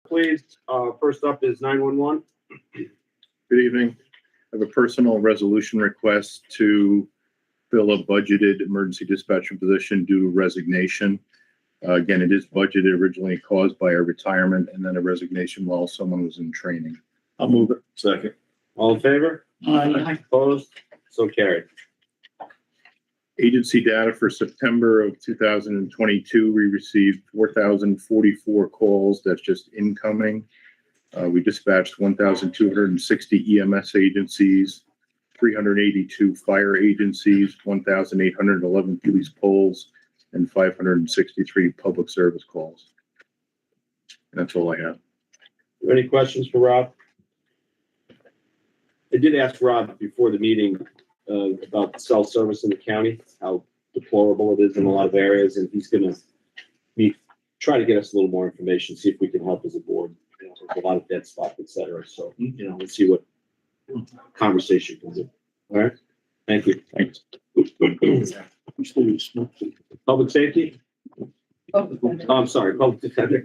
Please, first up is 911. Good evening. I have a personal resolution request to fill a budgeted emergency dispatcher position due to resignation. Again, it is budgeted originally caused by a retirement and then a resignation while someone was in training. I'll move it. Second. All in favor? Aye. Opposed? So carried. Agency data for September of 2022, we received 4,044 calls. That's just incoming. We dispatched 1,260 EMS agencies, 382 fire agencies, 1,811 police polls, and 563 public service calls. And that's all I have. Any questions for Rob? I did ask Rob before the meeting about cell service in the county, how deplorable it is in a lot of areas, and he's going to try to get us a little more information, see if we can help as a board. You know, there's a lot of dead spots, et cetera. So, you know, let's see what conversation can do. All right. Thank you. Thanks. Public safety? Oh, I'm sorry. Public defender.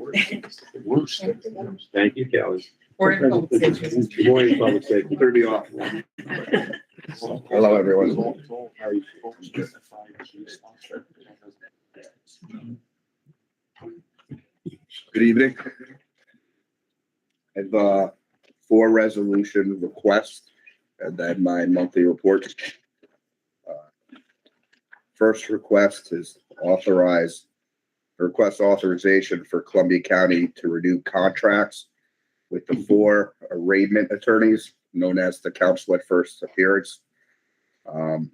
Thank you, Kelly. Good morning, public safety. 30 off. Hello, everyone. Good evening. I have 4 resolution requests and then my monthly reports. First request is request authorization for Columbia County to renew contracts with the 4 arraignment attorneys known as the counsel at first appearance, who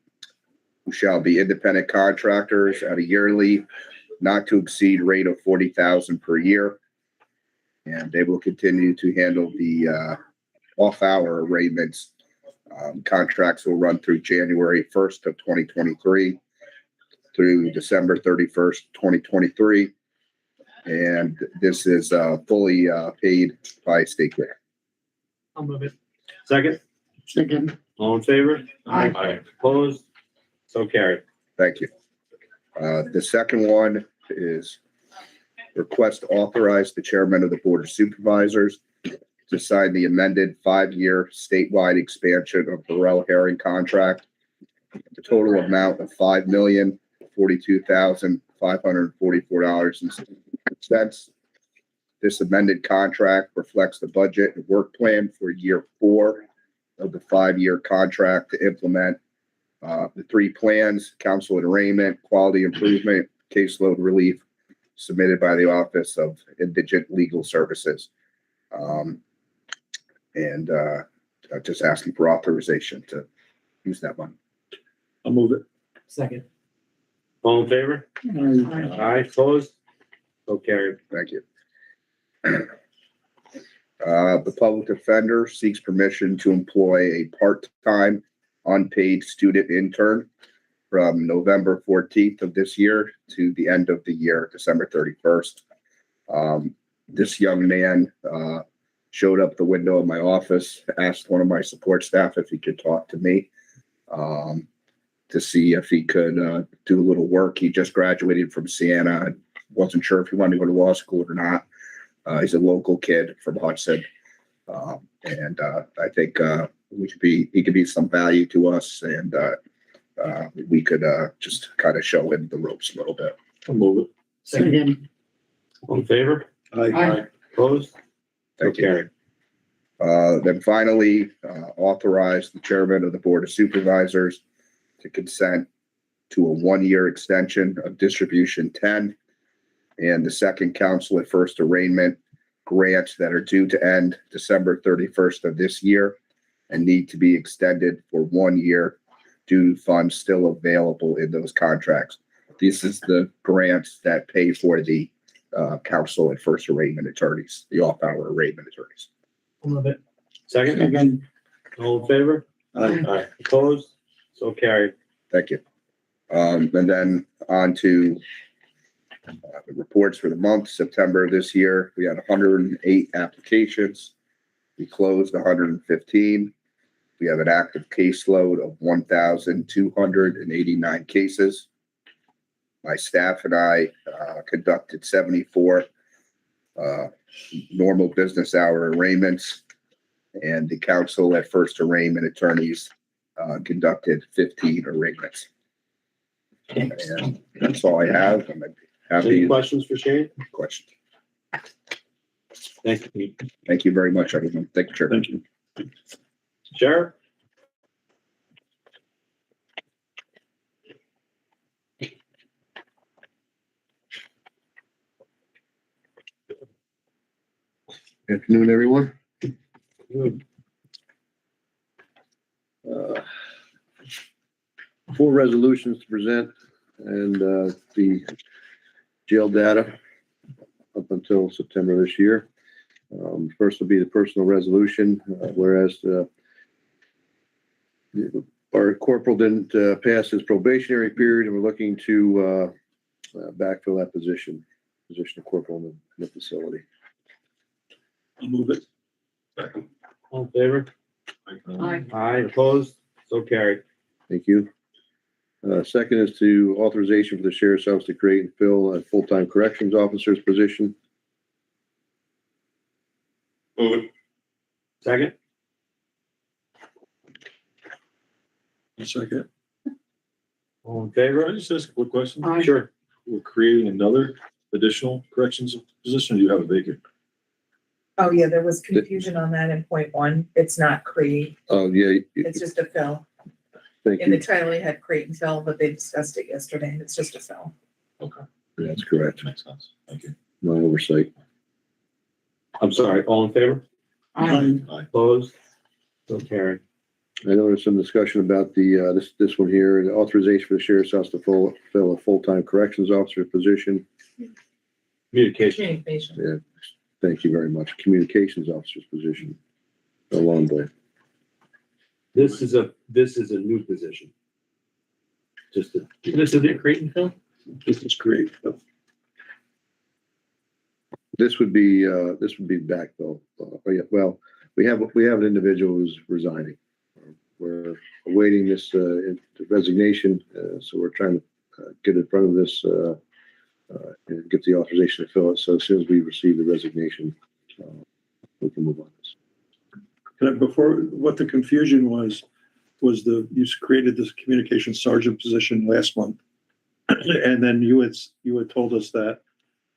shall be independent contractors at a yearly not to exceed rate of $40,000 per year. And they will continue to handle the off-hour arraignments. Contracts will run through January 1st of 2023 through December 31st, 2023. And this is fully paid by state grant. I'll move it. Second? Second. All in favor? Aye. Opposed? So carried. Thank you. The second one is request to authorize the chairman of the Board of Supervisors to sign the amended 5-year statewide expansion of Burrell Herring contract. The total amount of $5,042,544.06. This amended contract reflects the budget and work plan for year 4 of the 5-year contract to implement the 3 plans: counsel and arraignment, quality improvement, caseload relief, submitted by the Office of Indigent Legal Services. Just asking for authorization to use that money. I'll move it. Second. All in favor? Aye. Opposed? So carried. Thank you. The public defender seeks permission to employ a part-time unpaid student intern from November 14th of this year to the end of the year, December 31st. This young man showed up the window of my office, asked one of my support staff if he could talk to me to see if he could do a little work. He just graduated from Siena. I wasn't sure if he wanted to go to law school or not. He's a local kid from Hudson. And I think he could be some value to us, and we could just kind of show him the ropes a little bit. I'll move it. Second. All in favor? Aye. Opposed? So Thank you. carried. Then finally, authorize the chairman of the Board of Supervisors to consent to a 1-year extension of Distribution 10 and the second counsel at first arraignment grants that are due to end December 31st of this year and need to be extended for 1 year due to funds still available in those contracts. This is the grants that pay for the counsel at first arraignment attorneys, the off-hour arraignment attorneys. I'll move it. Second? Second. All in favor? Aye. Opposed? So carried. Thank you. And then on to the reports for the month, September of this year. We had 108 applications. We closed 115. We have an active caseload of 1,289 cases. My staff and I conducted 74 normal business hour arraignments. And the council at First Arraignment Attorneys conducted 15 arraignments. And that's all I have. I'm Any happy. questions for Shane? Question. Thank you. Thank you very much, everyone. Thank you, Chair. Thank you. Sheriff? Afternoon, everyone. Good. 4 resolutions to present, and the jail data up until September this year. First will be the personal resolution, whereas our corporal didn't pass his probationary period, and we're looking to backfill that position of corporal in the facility. I'll move it. All in favor? Aye. Aye, opposed? So carried. Thank you. Second is to authorization for the sheriff's office to create and fill a full-time corrections officer's position. Move it. Second? Second. All in Can I favor? just ask a quick question? Aye. Sure. We're creating another additional corrections position, or do you have a vacant? Oh, yeah, there was confusion on that in point 1. It's not create, Oh, yeah, it's just a fill. thank In the you. title, it had create and fill, but they discussed it yesterday, and it's just a fill. Okay, That's correct. makes sense. Thank you. My oversight. I'm sorry, all in favor? Aye. Opposed? So carried. I know there's some discussion about the, this one here, the authorization for the sheriff's office to fill a full-time corrections officer position. Communication. Communication. Yeah, thank you very much. Communications officer's position. A long day. This is a new position. Just a. This is it, Creighton, Phil? This is great. This would be backfill. Yeah, well, we have an individual who's resigning. We're awaiting this resignation, so we're trying to get in front of this and get the authorization to fill it. So as soon as we receive the resignation, we can move on this. Before, what the confusion was you created this communication sergeant position last month. And then you had told us that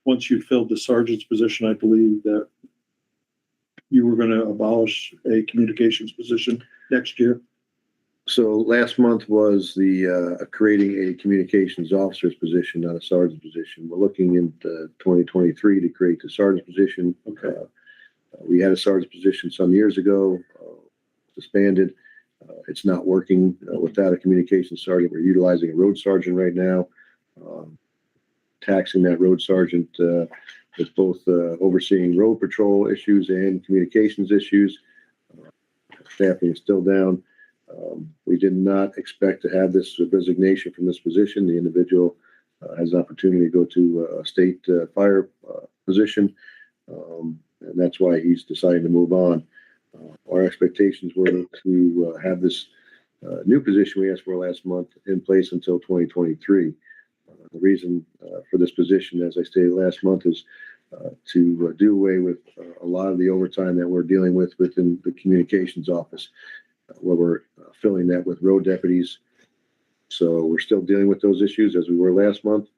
once you filled the sergeant's position, I believe that you were going to abolish a communications position next year. So last month was the creating a communications officer's position, not a sergeant's position. We're looking into 2023 to create the sergeant's position. Okay. We had a sergeant's position some years ago, disbanded. It's not working without a communications sergeant. We're utilizing a road sergeant right now, taxing that road sergeant with both overseeing road patrol issues and communications issues. Staffing is still down. We did not expect to have this resignation from this position. The individual has an opportunity to go to a state fire position, and that's why he's deciding to move on. Our expectations were to have this new position we asked for last month in place until 2023. The reason for this position, as I stated last month, is to do away with a lot of the overtime that we're dealing with within the communications office, where we're filling that with road deputies. So we're still dealing with those issues as we were last month.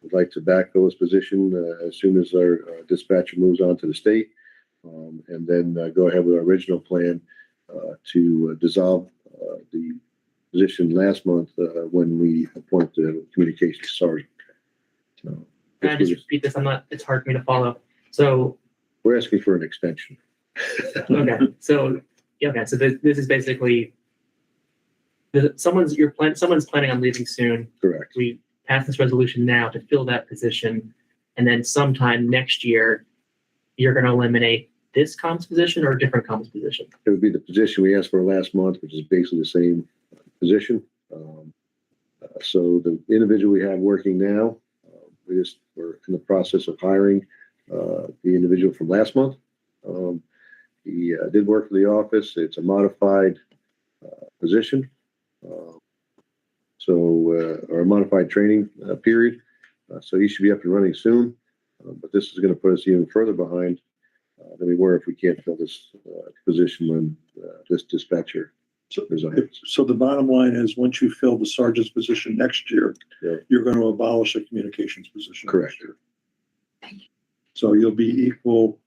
We'd like to backfill this position as soon as our dispatcher moves on to the state, and then go ahead with our original plan to dissolve the position last month when we appoint the communications sergeant. So Can I just repeat this? It's hard for me to follow. So, we're asking for an extension. okay. So this is basically someone's planning on leaving soon. Correct. We pass this resolution now to fill that position. And then sometime next year, you're going to eliminate this comms position or a different comms position. It would be the position we asked for last month, which is basically the same position. So the individual we have working now, we're in the process of hiring the individual from last month. He did work for the office. It's a modified position. Or a modified training period. So he should be up and running soon. But this is gonna put us even further behind than we were if we can't fill this position when this dispatcher resigns. So the bottom line is, once you fill the sergeant's position next year, Yeah. you're going to abolish a communications position. Correct. next year. So you'll be equal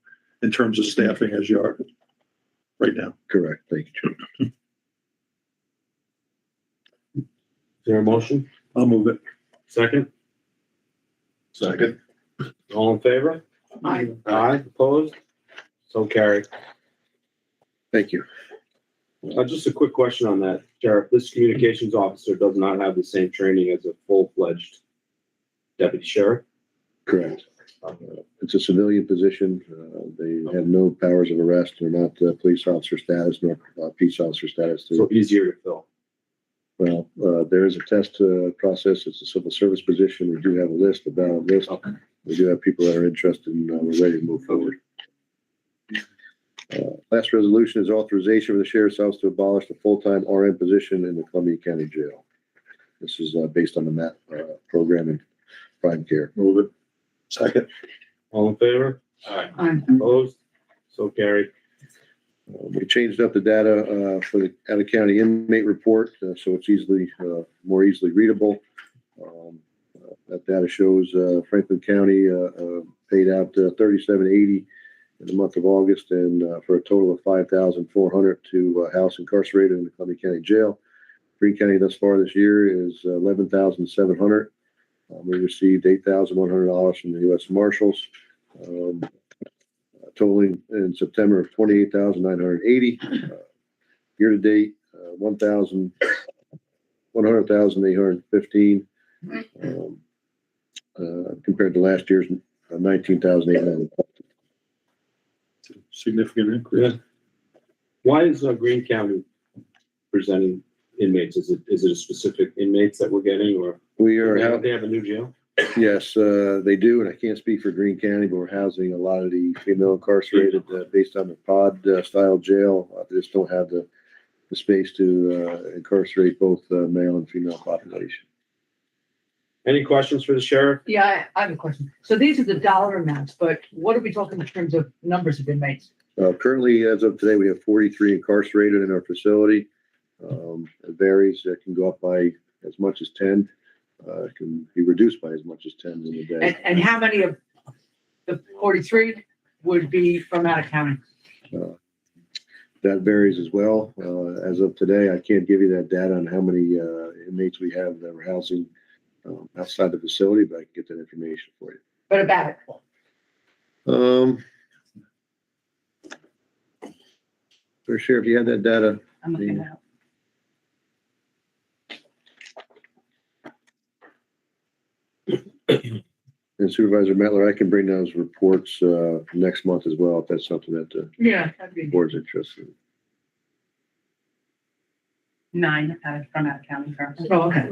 in terms of staffing as you are right now. Correct. Thank you, Chair. Is there a motion? I'll move it. Second? Second. All in favor? Aye. Aye, opposed? So carried. Thank you. Just a quick question on that, Sheriff. This communications officer does not have the same training as a full-fledged deputy sheriff? Correct. It's a civilian position. They have no powers of arrest. They're not police officer status nor peace officer status. So easier to fill. Well, there is a test process. It's a civil service position. We do have a list, a ballot list. Okay. We do have people that are interested and we're ready to move forward. Last resolution is authorization for the sheriff's office to abolish the full-time RM position in the Columbia County Jail. This is based on the MAP program in prime care. Move it. Second. All in favor? Aye. Opposed? So carried. We changed up the data for the out-of-county inmate report, so it's easily, more easily readable. That data shows Franklin County paid out $37.80 in the month of August, and for a total of $5,400 to house incarcerated in the Columbia County Jail. Greene County thus far this year is $11,700. We received $8,100 from the U.S. Marshals. Totaling in September of $28,980. Year to date, $100,815. Compared to last year's $19,800. Significant increase. Yeah. Why is Greene County presenting inmates? Is it a specific inmates that we're getting, or We are out. they have a new jail? Yes, they do, and I can't speak for Greene County, but we're housing a lot of the female incarcerated based on the pod style jail. They just don't have the space to incarcerate both male and female population. Any questions for the sheriff? Yeah, I have a question. So these are the dollar amounts, but what are we talking in terms of numbers of inmates? Currently, as of today, we have 43 incarcerated in our facility. It varies. It can go up by as much as 10. It can be reduced by as much as 10 in a day. And how many of the 43 would be from out of county? That varies as well. As of today, I can't give you that data on how many inmates we have that we're housing outside the facility, but I can get that information for you. But about it. For sure, if you had that data, I'm looking at and Supervisor Metler, I can bring those reports next month as well, if that's something that the Yeah, that'd be board's interested in. 9 from out of county firms. Oh, okay.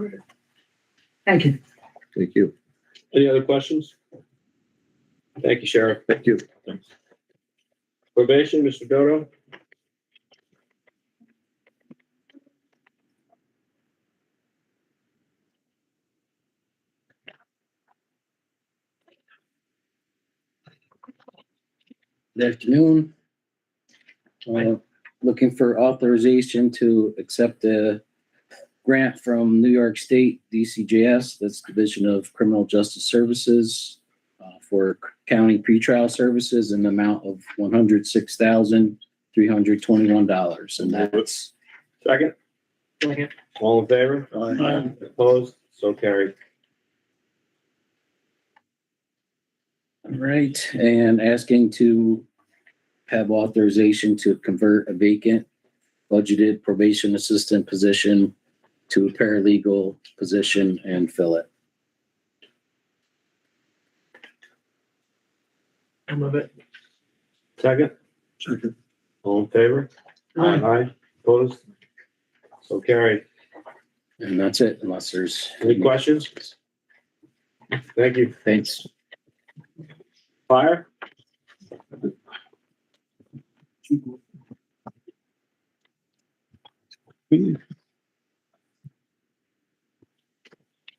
Thank you. Thank you. Any other questions? Thank you, Sheriff. Thank you. Probation, Mr. Dodo? Good afternoon. Looking for authorization to accept a grant from New York State DCJS, that's Division of Criminal Justice Services, for county pretrial services in the amount of $106,321. And that's Second? Second. All in favor? Aye. Opposed? So carried. right. And asking to have authorization to convert a vacant budgeted probation assistant position to a paralegal position and fill it. I'll move it. Second? Second. All in favor? Aye. Opposed? So carried. And that's it, unless there's Any questions? Thank you. Thanks. Fire?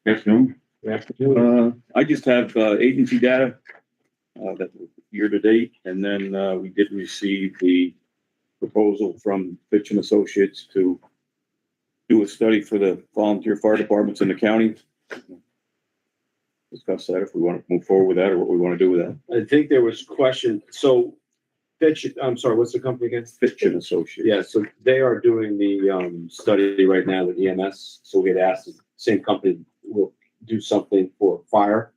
Afternoon. Afternoon. I just have agency data that year to date. And then, we did receive the proposal from Fitch and Associates to do a study for the volunteer fire departments in the county. Discuss that if we want to move forward with that or what we want to do with that. I think there was question, so Fitch, I'm sorry, what's the company again? Fitch and Associates. Yeah, so they are doing the study right now with EMS. So we had asked the same company will do something for fire.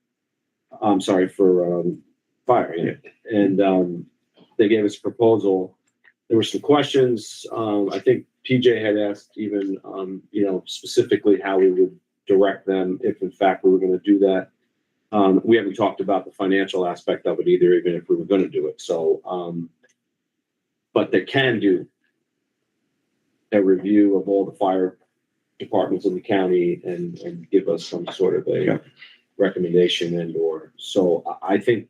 I'm sorry, for fire. Yeah. And they gave us a proposal. There were some questions. I think PJ had asked even, specifically how we would direct them if in fact we were going to do that. We haven't talked about the financial aspect of it either, even if we were going to do it. So, but they can do a review of all the fire departments in the county and give us some sort of a recommendation so I think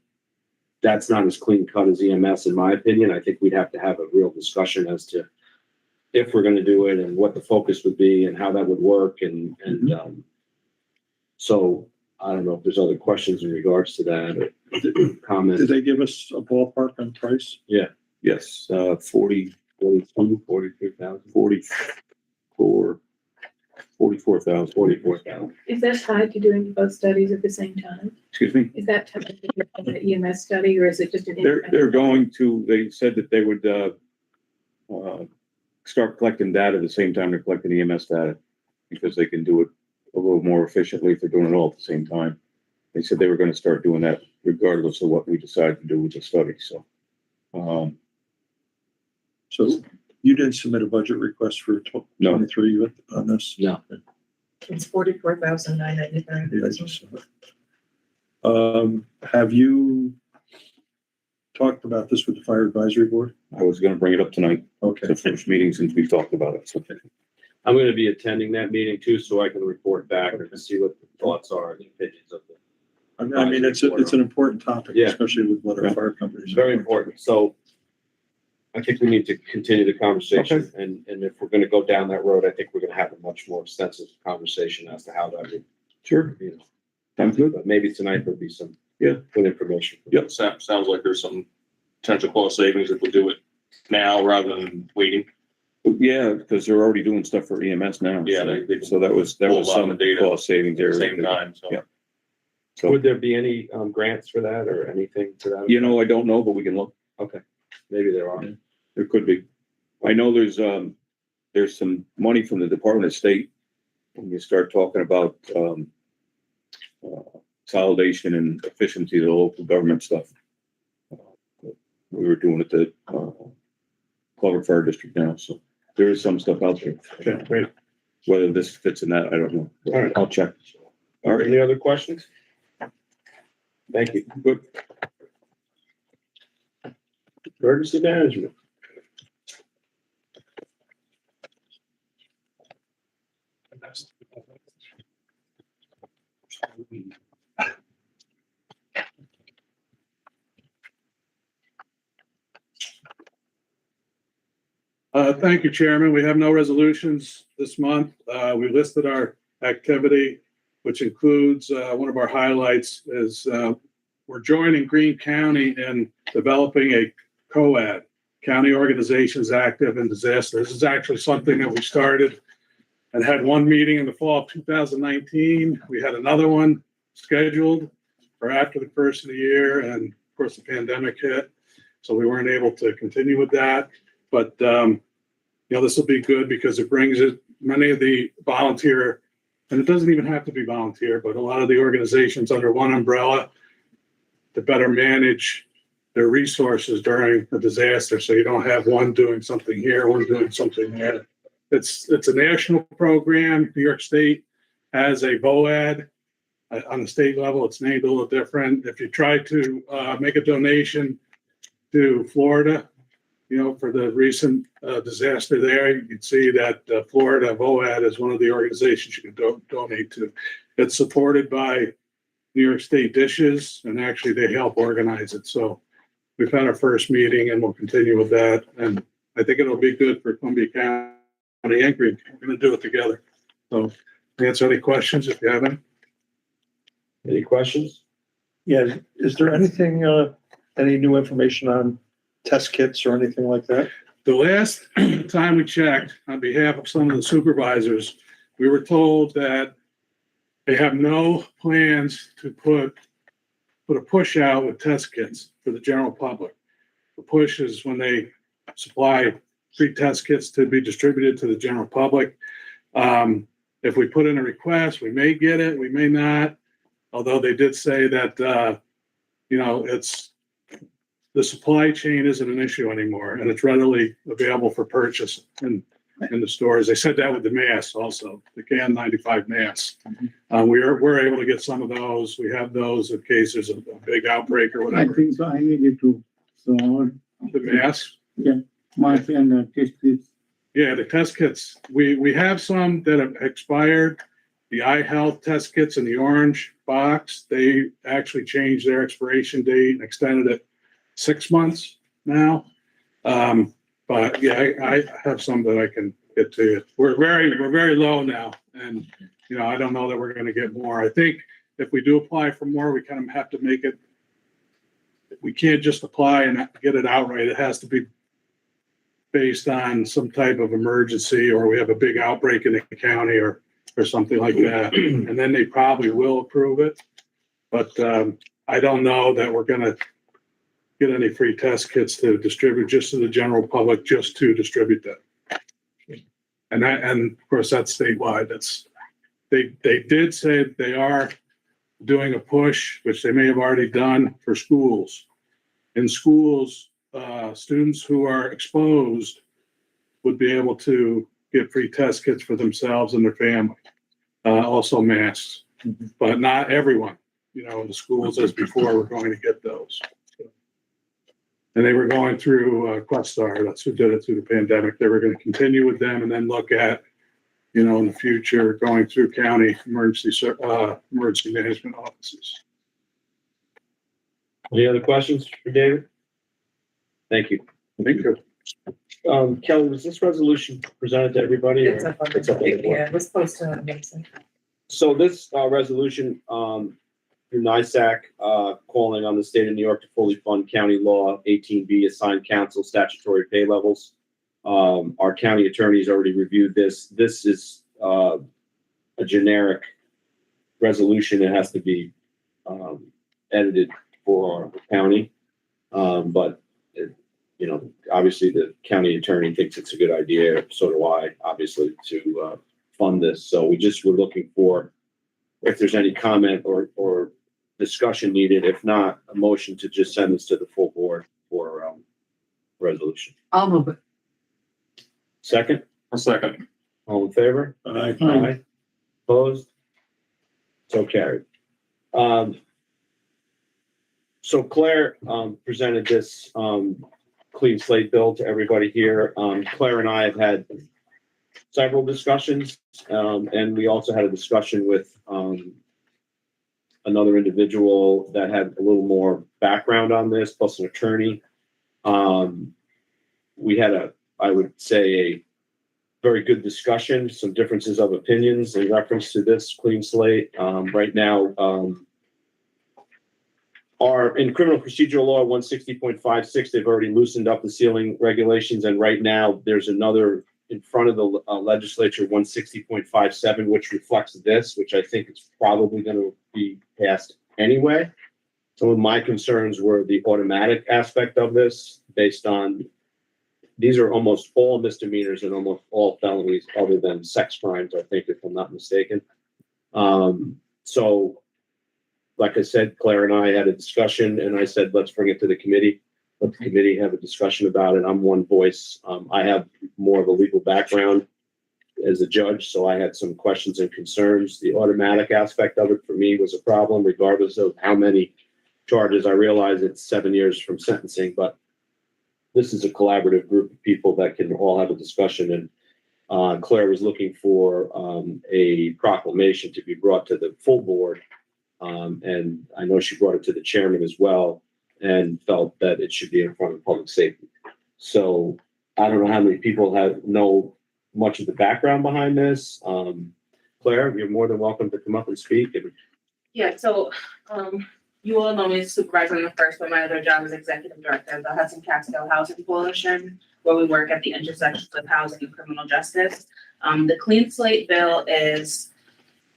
that's not as clean cut as EMS, in my opinion. I think we'd have to have a real discussion as to if we're going to do it and what the focus would be and how that would work. So I don't know if there's other questions in regards to that or comments. Did they give us a ballpark on price? Yes, 42, 43,000, 44,000. Is that tied to doing both studies at the same time? Excuse me? Is that tied to the EMS study, or is it just an? They're going to, they said that they would, start collecting data at the same time they're collecting EMS data because they can do it a little more efficiently if they're doing it all at the same time. They said they were going to start doing that regardless of what we decide to do with the study. So, So you didn't submit a budget request for No. 23 on this? No. It's 44,993. Have you talked about this with the fire advisory board? I was going to bring it up tonight. Okay. The first meeting since we talked about it. So. I'm going to be attending that meeting too, so I can report back and see what the thoughts are and opinions of it. I mean, it's an important topic, Yeah. especially with what our fire companies. It's very important. So I think we need to continue the conversation and if we're going to go down that road, I think we're going to have a much more extensive conversation as to how that would, Sure. Sounds good. but maybe tonight there'll be some good information. Yep, sounds like there's some potential cost savings if we do it now rather than waiting. Yeah, because they're already doing stuff for EMS now. Yeah, So that was pulled a lot of some the data cost savings At there. the same time, so. Yeah. So, Would there be any grants for that or anything to that? I don't know, but we can look. Okay, maybe there are. There could be. I know there's some money from the Department of State when you start talking about, consolidation and efficiency of the local government stuff. We were doing it at Clover Fire District now, so there is some stuff out there. Okay, great. Whether this fits in that, I don't know. All right. I'll check. All right, any other questions? Thank you. Good. Emergency management. Thank you, Chairman. We have no resolutions this month. We listed our activity, which includes, one of our highlights is, we're joining Greene County in developing a COAD, County Organizations Active in Disaster. This is actually something that we started and had one meeting in the fall of 2019. We had another one scheduled for after the first of the year, and of course the pandemic hit, so we weren't able to continue with that. But this will be good because it brings many of the volunteer, and it doesn't even have to be volunteer, but a lot of the organizations under one umbrella to better manage their resources during a disaster. So you don't have one doing something here, one doing something there. It's a national program. New York State has a VOAD. On the state level, it's named a little different. If you try to make a donation to Florida, for the recent disaster there, you can see that Florida VOAD is one of the organizations you can donate to. It's supported by New York State Dishes, and actually they help organize it. So we've had our first meeting and we'll continue with that. And I think it'll be good for Columbia County and Greene. We're going to do it together. So answer any questions if you have any. Any questions? Yeah, is there anything any new information on test kits or anything like that? The last time we checked, on behalf of some of the supervisors, we were told that they have no plans to put a push out with test kits for the general public. The push is when they supply free test kits to be distributed to the general public. If we put in a request, we may get it, we may not. Although they did say that, it's, the supply chain isn't an issue anymore, and it's readily available for purchase in the stores. They said that with the masks also, the KN95 masks. We're able to get some of those. We have those in case there's a big outbreak or I whatever. think so. I needed to. So, The masks. mask and test kits. Yeah, the test kits, we have some that have expired. The eye health test kits in the orange box, they actually changed their expiration date and extended it 6 months now. But yeah, I have some that I can get to you. We're very low now, and I don't know that we're gonna get more. I think if we do apply for more, we kind of have to make it, we can't just apply and get it outright. It has to be based on some type of emergency, or we have a big outbreak in the county or something like that. And then they probably will approve it. But I don't know that we're gonna get any free test kits to distribute just to the general public, just to distribute them. And of course that's statewide. They did say that they are doing a push, which they may have already done for schools. In schools, students who are exposed would be able to get free test kits for themselves and their family. Also masks, but not everyone. The schools as before were going to get those. And they were going through Questar. That's who did it through the pandemic. They were going to continue with them and then look at, in the future, going through county emergency management offices. Any other questions for David? Thank you. Thank you. Kelly, was this resolution presented to everybody? It's up on It's up on the the, board. yeah, it was posted on Nixon. So this resolution through NISAC calling on the state of New York to fully fund county law 18B assigned council statutory pay levels. Our county attorney's already reviewed this. This is a generic resolution. It has to be edited for our county. But obviously the county attorney thinks it's a good idea. So do I, obviously, to fund this. So we just were looking for if there's any comment or discussion needed. If not, a motion to just send this to the full board for resolution. I'll move it. Second, A second. all in favor? Aye. Opposed? So carried. So Claire presented this clean slate bill to everybody here. Claire and I have had several discussions, and we also had a discussion with another individual that had a little more background on this, plus an attorney. We had I would say, a very good discussion, some differences of opinions in reference to this clean slate. Right now, in criminal procedural law 160.56, they've already loosened up the ceiling regulations, and right now there's another in front of the legislature, 160.57, which reflects this, which I think is probably going to be passed anyway. Some of my concerns were the automatic aspect of this, based on these are almost all misdemeanors and almost all felonies, other than sex crimes, I think, if I'm not mistaken. So, like I said, Claire and I had a discussion, and I said, let's bring it to the committee. Let the committee have a discussion about it. I'm one voice. I have more of a legal background as a judge, so I had some questions and concerns. The automatic aspect of it for me was a problem, regardless of how many charges. I realize it's 7 years from sentencing, but this is a collaborative group of people that can all have a discussion. And Claire was looking for a proclamation to be brought to the full board. And I know she brought it to the chairman as well, and felt that it should be in front of public safety. So I don't know how many people know much of the background behind this. Claire, you're more than welcome to come up and speak. Yeah, so, You all know me as supervisor on the first, but my other job is executive director of the Hudson Catskill Housing Coalition, where we work at the intersections of housing and criminal justice. The Clean Slate bill is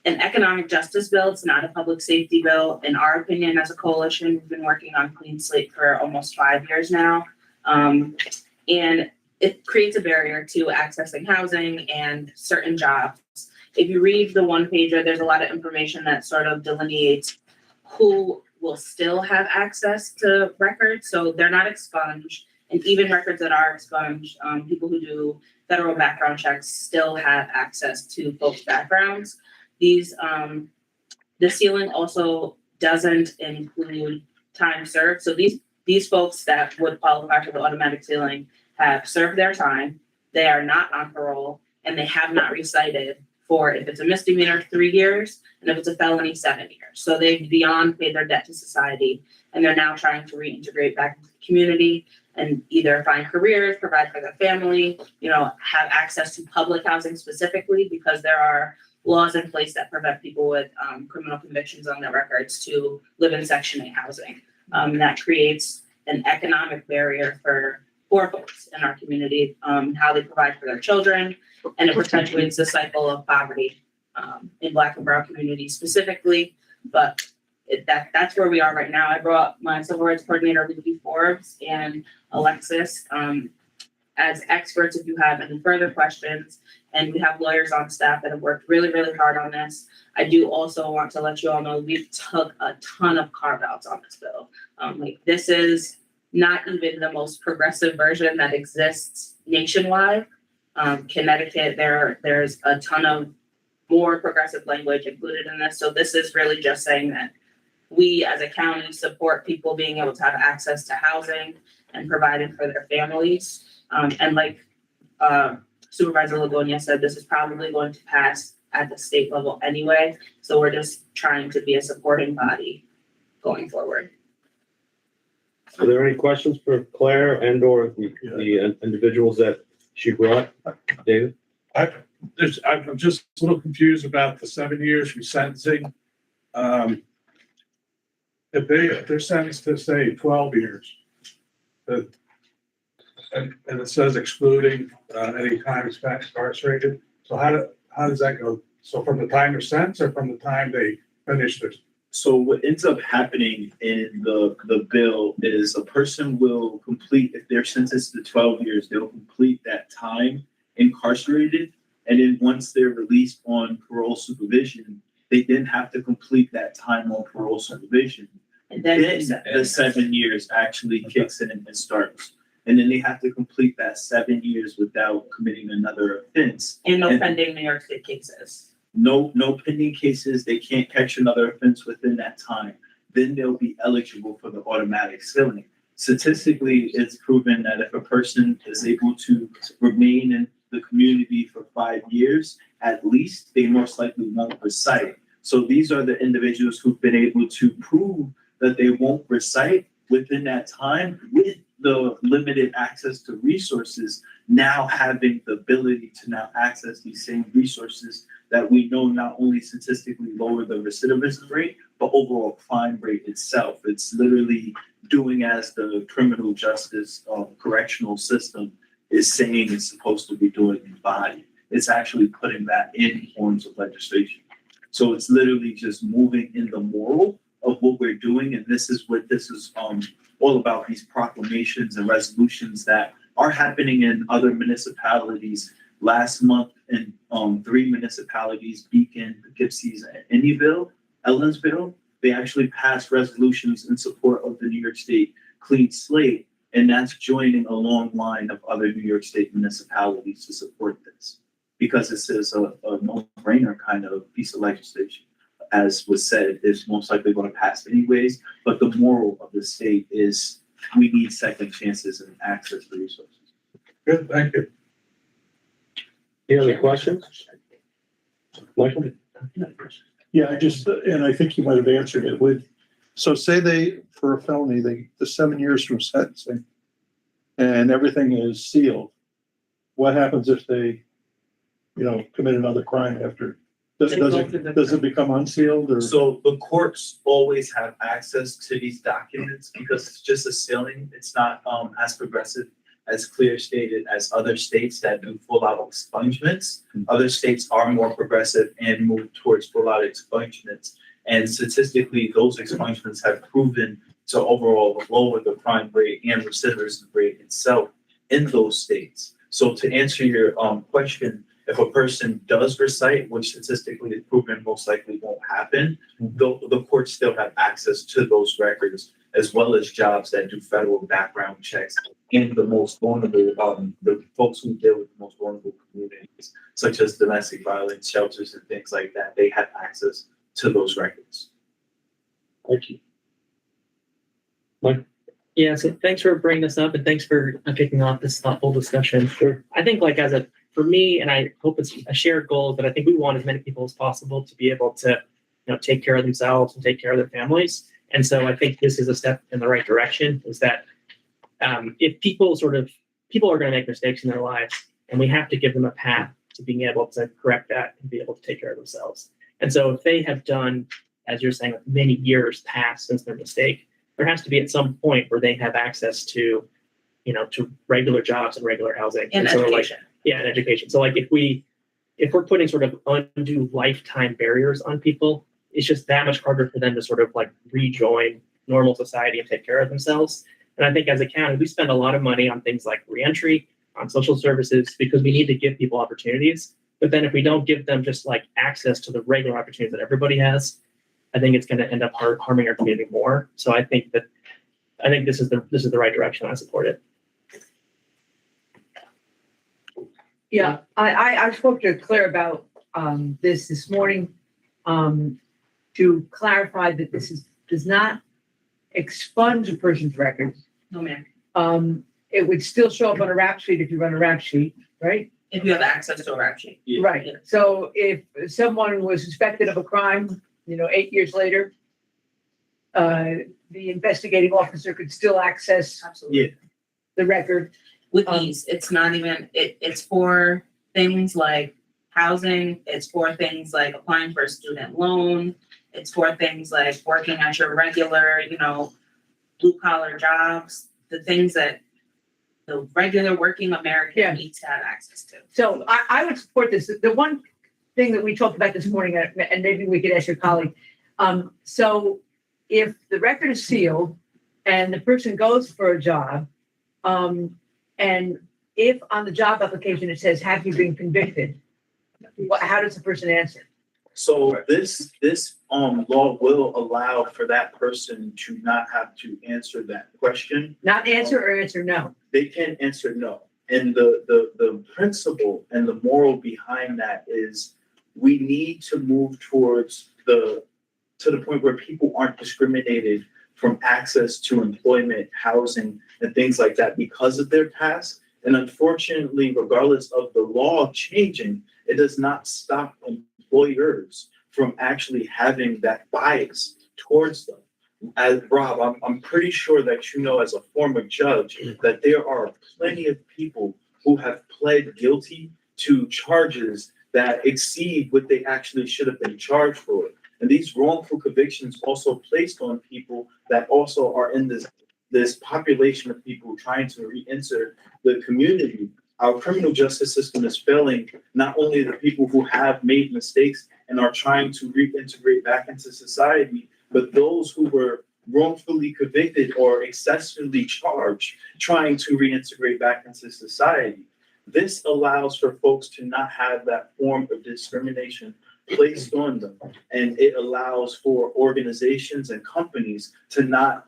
an economic justice bill. It's not a public safety bill. In our opinion, as a coalition, we've been working on Clean Slate for almost 5 years now. And it creates a barrier to accessing housing and certain jobs. If you read the one pager, there's a lot of information that sort of delineates who will still have access to records. So they're not expunged. And even records that are expunged, people who do federal background checks still have access to folks' backgrounds. These, the ceiling also doesn't include time served. So these folks that would qualify for the automatic ceiling have served their time, they are not on parole, and they have not recited for, if it's a misdemeanor, 3 years, and if it's a felony, 7 years. So they've beyond paid their debt to society, and they're now trying to reintegrate back into the community and either find careers, provide for their family, have access to public housing specifically, because there are laws in place that prevent people with criminal convictions on their records to live in Section 8 housing. That creates an economic barrier for poor folks in our community, how they provide for their children, and it perpetuates the cycle of poverty in Black and Brown communities specifically. But that's where we are right now. I brought my civil rights coordinator, Lucy Forbes, and Alexis as experts if you have any further questions. And we have lawyers on staff that have worked really, really hard on this. I do also want to let you all know we took a ton of carve-outs on this bill. This is not even the most progressive version that exists nationwide. Connecticut, there's a ton of more progressive language included in this. So this is really just saying that we as a county support people being able to have access to housing and providing for their families. And like Supervisor Ligonia said, this is probably going to pass at the state level anyway. So we're just trying to be a supporting body going forward. Are there any questions for Claire and or the individuals that she brought? David? I'm just a little confused about the 7 years from sentencing. If they're sentenced to say 12 years, and it says excluding any time spent incarcerated. So how does that go? So from the time they're sentenced or from the time they finish their? So what ends up happening in the bill is a person will complete, if they're sentenced to 12 years, they'll complete that time incarcerated. And then once they're released on parole supervision, they then have to complete that time on parole supervision. And then the 7 years actually kicks in and starts. And then they have to complete that 7 years without committing another offense. And no pending New York State cases. No pending cases. They can't catch another offense within that time. Then they'll be eligible for the automatic ceiling. Statistically, it's proven that if a person is able to remain in the community for 5 years, at least, they most likely won't recite. So these are the individuals who've been able to prove that they won't recite within that time with the limited access to resources, now having the ability to now access these same resources that we know not only statistically lower the recidivism rate, but overall crime rate itself. It's literally doing as the criminal justice correctional system is saying it's supposed to be doing in body. It's actually putting that in forms of legislation. So it's literally just moving in the moral of what we're doing. And this is what this is all about, these proclamations and resolutions that are happening in other municipalities. Last month in 3 municipalities, Beacon, Poughkeepsie, and Ellensville, they actually passed resolutions in support of the New York State Clean Slate. And that's joining a long line of other New York State municipalities to support this, because this is a no-brainer kind of piece of legislation. As was said, is most likely going to pass anyways, but the moral of the state is we need second chances and access to resources. Good, thank you. Any other questions? Michael? Yeah, and I think you might have answered it so say for a felony, the 7 years from sentencing and everything is sealed. What happens if they, commit another crime after? Does it become unsealed or? So the courts always have access to these documents because it's just a sealing. It's not as progressive, as clear stated as other states that do full out expungements. Other states are more progressive and move towards full out expungements. And statistically, those expungements have proven to overall lower the crime rate and recidivism rate itself in those states. So to answer your question, if a person does recite, which statistically is proven most likely won't happen, the courts still have access to those records, as well as jobs that do federal background checks in the most vulnerable, the folks who deal with the most vulnerable communities, such as domestic violence shelters and things like that. They have access to those records. Thank you. Yeah, so thanks for bringing this up and thanks for kicking off this thoughtful discussion. Sure. I think like for me, and I hope it's a shared goal, but I think we want as many people as possible to be able to, take care of themselves and take care of their families. And so I think this is a step in the right direction, is that if people are going to make mistakes in their lives, and we have to give them a path to being able to correct that and be able to take care of themselves. And so if they have done, as you're saying, many years past since their mistake, there has to be at some point where they have access to, to regular jobs and regular housing. And so education. And education. So like if we're putting sort of undue lifetime barriers on people, it's just that much harder for them to sort of like rejoin normal society and take care of themselves. And I think as a county, we spend a lot of money on things like reentry, on social services, because we need to give people opportunities. But then if we don't give them just like access to the regular opportunities that everybody has, I think it's going to end up harming our community more. So I think this is the right direction. I support it. Yeah, I spoke to Claire about this morning to clarify that this does not expunge a person's records. No, ma'am. It would still show up on a rap sheet if you run a rap sheet, right? If you have access to a rap sheet. Yeah. Right. So if someone was suspected of a crime, 8 years later, the investigating officer could still access Absolutely. the record. With ease. It's not even, it's for things like housing. It's for things like applying for a student loan. It's for things like working at your regular, blue collar jobs, the things that the regular working American needs to have access to. So I would support this. The one thing that we talked about this morning, and maybe we could ask your colleague. So if the record is sealed and the person goes for a job, and if on the job application it says, have you been convicted? How does the person answer? So this law will allow for that person to not have to answer that question. Not answer or answer no? They can answer no. And the principle and the moral behind that is we need to move towards to the point where people aren't discriminated from access to employment, housing, and things like that because of their past. And unfortunately, regardless of the law changing, it does not stop employers from actually having that bias towards them. As Rob, I'm pretty sure that as a former judge, that there are plenty of people who have pled guilty to charges that exceed what they actually should have been charged for. And these wrongful convictions also placed on people that also are in this population of people trying to re-enter the community. Our criminal justice system is failing not only the people who have made mistakes and are trying to reintegrate back into society, but those who were wrongfully convicted or excessively charged trying to reintegrate back into society. This allows for folks to not have that form of discrimination placed on them. And it allows for organizations and companies to not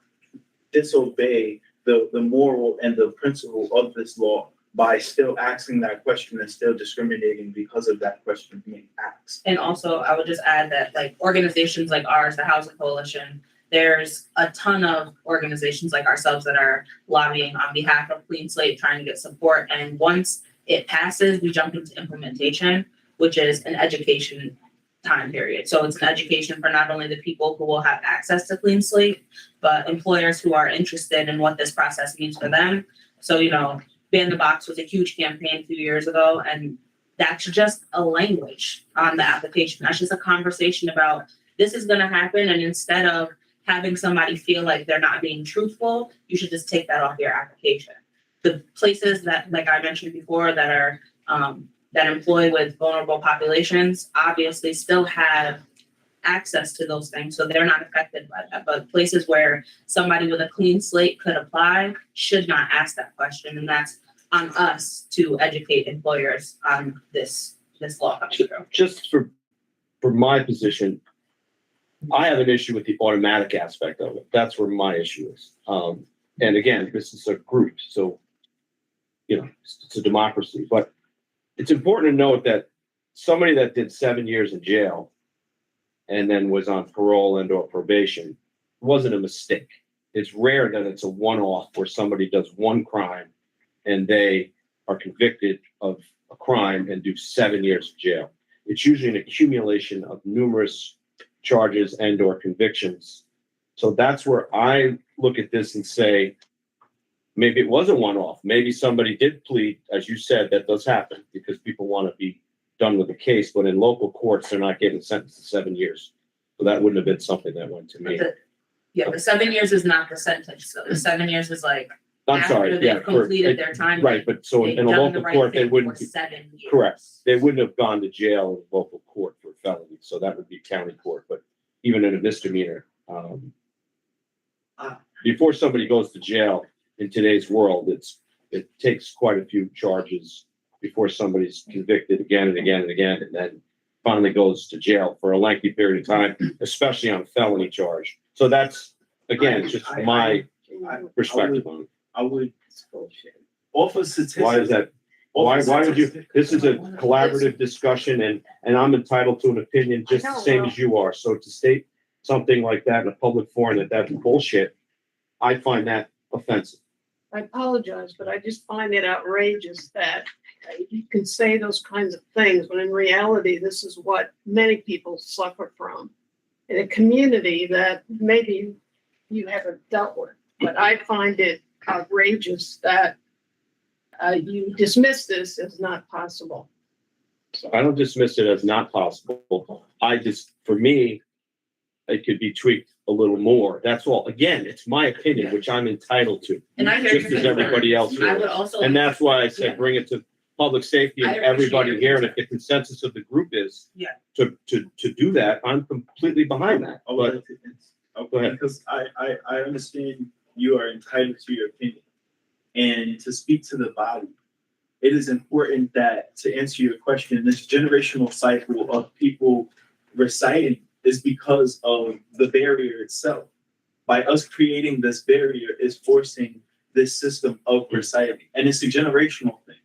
disobey the moral and the principle of this law by still asking that question and still discriminating because of that question being asked. And also, I would just add that like organizations like ours, the Housing Coalition, there's a ton of organizations like ourselves that are lobbying on behalf of Clean Slate, trying to get support. And once it passes, we jump into implementation, which is an education time period. So it's an education for not only the people who will have access to Clean Slate, but employers who are interested in what this process means for them. So, Ban the Box was a huge campaign a few years ago, and that's just a language on the application. That's just a conversation about this is going to happen. And instead of having somebody feel like they're not being truthful, you should just take that off your application. The places that, like I mentioned before, that are that employ with vulnerable populations obviously still have access to those things, so they're not affected by that. But places where somebody with a clean slate could apply should not ask that question, and that's on us to educate employers on this law coming through. Just for my position, I have an issue with the automatic aspect of it. That's where my issue is. And again, this is a group, so it's a democracy. But it's important to note that somebody that did 7 years in jail and then was on parole and or probation wasn't a mistake. It's rare that it's a one-off where somebody does one crime and they are convicted of a crime and do 7 years in jail. It's usually an accumulation of numerous charges and or convictions. So that's where I look at this and say, maybe it was a one-off. Maybe somebody did plead, as you said, that does happen because people want to be done with the case, but in local courts, they're not getting sentenced to 7 years. So that wouldn't have been something that went to me. The 7 years is not the sentence. So the 7 years is like I'm sorry, after yeah, they've completed their time. right, but so they've in a done the local right court, they thing wouldn't for be, 7 years. correct. They wouldn't have gone to jail in local court for felony, so that would be county court, but even in a misdemeanor, before somebody goes to jail in today's world, it takes quite a few charges before somebody's convicted again and again and again, and then finally goes to jail for a lengthy period of time, especially on a felony charge. So that's, again, just my perspective on it. I would offer statistics. Why is that? Why would you, this is a collaborative discussion and I'm entitled to an opinion just the same as you are. So to state something like that in a public forum, that's bullshit, I find that offensive. I apologize, but I just find it outrageous that you can say those kinds of things when in reality, this is what many people suffer from in a community that maybe you haven't dealt with. But I find it outrageous that you dismiss this as not possible. I don't dismiss it as not possible. For me, it could be tweaked a little more. That's all. Again, it's my opinion, which I'm entitled to, And I hear just your as everybody else concerns. I is. would also. And that's why I said bring it to public safety and I appreciate everybody your here. And if the consensus of the group is to do that, I'm completely behind that. But go ahead. Because I understand you are entitled to your opinion. And to speak to the body, it is important that, to answer your question, this generational cycle of people reciting is because of the barrier itself. By us creating this barrier is forcing this system of reciting. And it's a generational thing.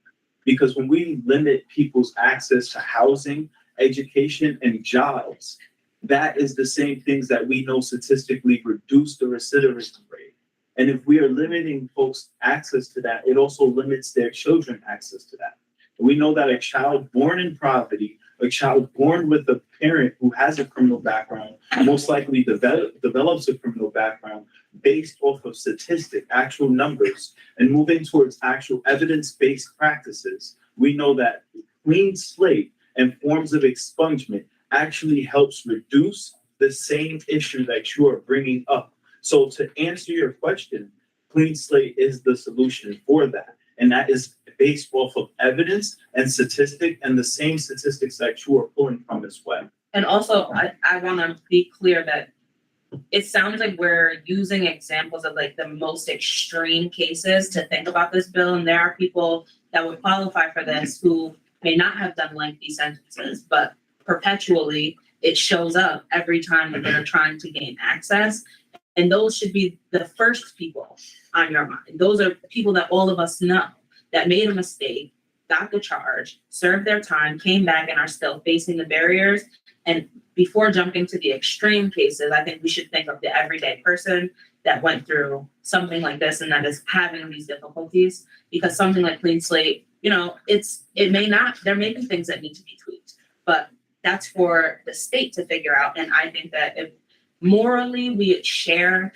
Because when we limit people's access to housing, education, and jobs, that is the same things that we know statistically reduce the recidivism rate. And if we are limiting folks access to that, it also limits their children access to that. We know that a child born in poverty, a child born with a parent who has a criminal background, most likely develops a criminal background based off of statistic, actual numbers, and moving towards actual evidence-based practices. We know that clean slate and forms of expungement actually helps reduce the same issue that you are bringing up. So to answer your question, clean slate is the solution for that. And that is based off of evidence and statistic and the same statistics that you are pulling from as well. And also, I want to be clear that it sounds like we're using examples of like the most extreme cases to think about this bill. And there are people that would qualify for this who may not have done lengthy sentences, but perpetually it shows up every time that they're trying to gain access. And those should be the first people on your mind. Those are people that all of us know that made a mistake, got the charge, served their time, came back, and are still facing the barriers. And before jumping to the extreme cases, I think we should think of the everyday person that went through something like this and that is having these difficulties. Because something like clean slate, there may be things that need to be tweaked, but that's for the state to figure out. And I think that if morally we share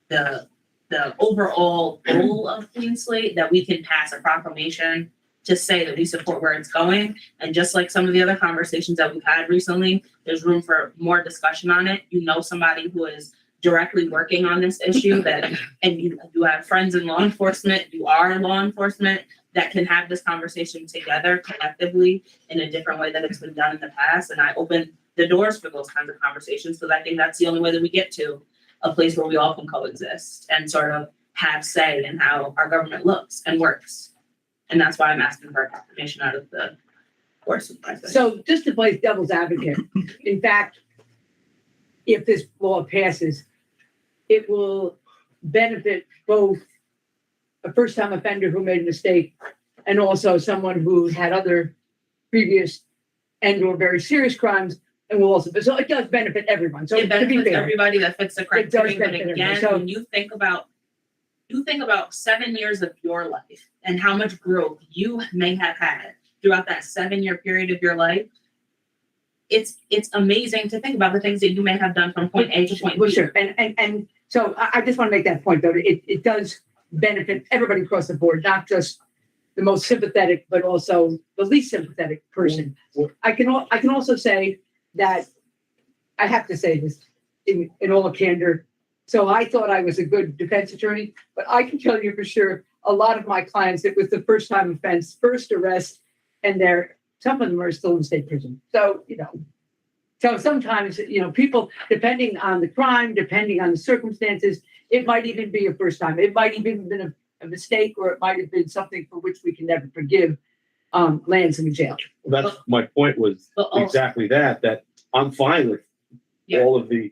the overall goal of clean slate, that we can pass a proclamation to say that we support where it's going. And just like some of the other conversations that we've had recently, there's room for more discussion on it. You know, somebody who is directly working on this issue and you have friends in law enforcement, you are in law enforcement, that can have this conversation together collectively in a different way than it's been done in the past. And I open the doors for those kinds of conversations because I think that's the only way that we get to a place where we all can coexist and sort of have say in how our government looks and works. And that's why I'm asking for a proclamation out of the course of my. So just to play devil's advocate, in fact, if this law passes, it will benefit both a first-time offender who made a mistake and also someone who had other previous and/or very serious crimes, and will also, so it does benefit everyone. So It to be benefits fair, everybody that fits the it does criteria, but benefit again, everyone. So- when you think about 7 years of your life and how much growth you may have had throughout that 7-year period of your life, it's amazing to think about the things that you may have done from point A to point Well, B. sure, and so I just want to make that point, though. It does benefit everybody across the board, not just the most sympathetic, but also the least sympathetic person. I can also say that I have to say this in all candor. So I thought I was a good defense attorney, but I can tell you for sure, a lot of my clients, it was the first time offense, first arrest, and some of them are still in state prison. So, so sometimes, people, depending on the crime, depending on the circumstances, it might even be a first time. It might even have been a mistake, or it might have been something for which we can never forgive, lands in jail. That's my point was exactly that I'm fine with all of the,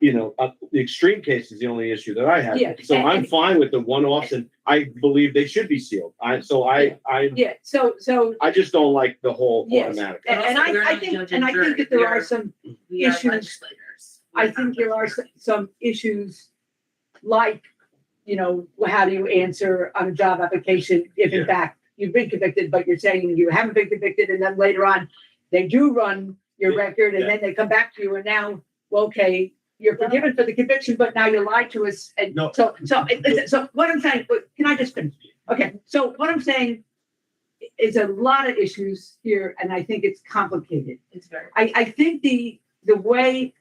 the extreme case is the only issue that I have. Yeah, So and- I'm fine with the one-offs, and I believe they should be sealed. I just don't like the whole Yes. automatic. And Also, we're I not think, judge and I and think jury. that there are some We are issues. legislators. I think there are some issues like, how do you answer on a job application if in fact you've been convicted, but you're saying you haven't been convicted, and then later on they do run your record, and then they come back to you, and now, well, okay, you're forgiven for the conviction, but now you lied to us. And No. so what I'm saying, can I just finish? Okay, so what I'm saying is a lot of issues here, and I think it's complicated. It's very. I think the way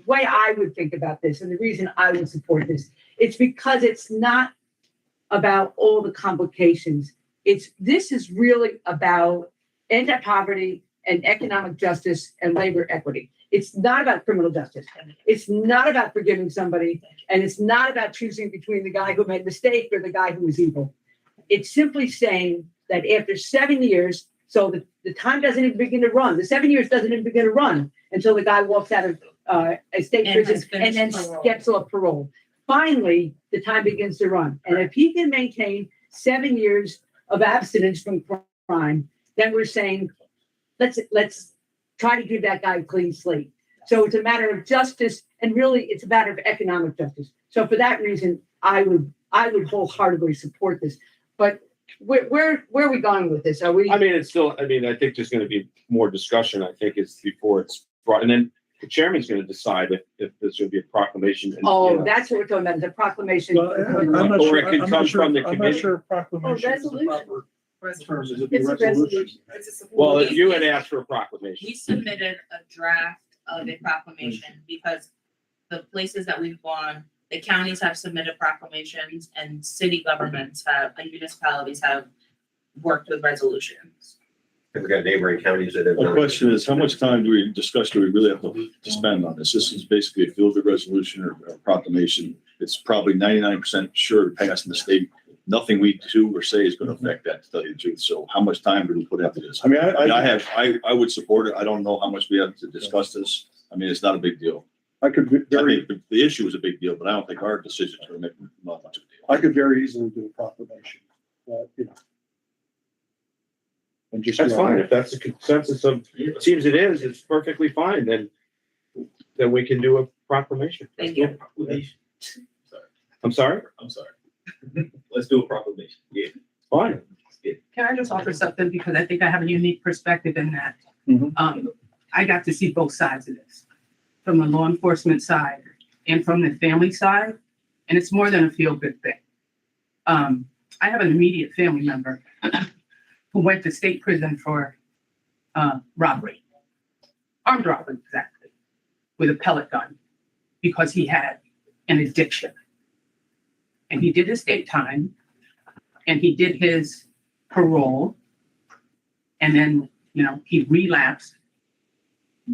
I would think about this, and the reason I would support this, it's because it's not about all the complications. This is really about anti-poverty and economic justice and labor equity. It's not about criminal justice. It's not about forgiving somebody, and it's not about choosing between the guy who made a mistake or the guy who was evil. It's simply saying that after 7 years, so the time doesn't even begin to run. The 7 years doesn't even begin to run until the guy walks out of a state And prison has and finished then parole. gets off parole. Finally, the time begins to run. And if he can maintain 7 years of abstinence from crime, then we're saying, let's try to give that guy a clean slate. So it's a matter of justice, and really it's a matter of economic justice. So for that reason, I would wholeheartedly support this. But where are we going with this? Are we? I think there's going to be more discussion, I think, is before it's brought, and then the chairman's going to decide if there's going to be a proclamation. And, That's what we're talking about, the proclamation. Well, I'm not Or sure. it could I'm come not sure. from the I'm not committee. sure proclamation is the resolution. proper term. Is it the It's a resolution? resolution. Well, you had asked for a proclamation. We submitted a draft of a proclamation because the places that we've gone, the counties have submitted proclamations, and city governments and municipalities have worked with resolutions. We've got neighboring counties that have. My question is, how much time do we really have to spend on this? This is basically a feel-good resolution or a proclamation. It's probably 99% sure to pass in the state. Nothing we do or say is going to affect that, to tell you the truth. So how much time do we put into this? I mean, I would support it. I don't know how much we have to discuss this. I mean, it's not a big deal. I could I think the issue is a big deal, but I don't think our decisions are make not much of a deal. I could very easily do a proclamation, and just. That's fine. If that's the consensus of, it seems it is, it's perfectly fine. Then we can do a proclamation. Thank you. I'm sorry? I'm sorry. Let's do a proclamation. Yeah. Fine. Can I just offer something, because I think I have a unique perspective in that. Mhm. I got to see both sides of this, from the law enforcement side and from the family side, and it's more than a feel-good thing. I have an immediate family member who went to state prison for robbery, armed robbery, exactly, with a pellet gun because he had an addiction. And he did his state time and he did his parole. And then, he relapsed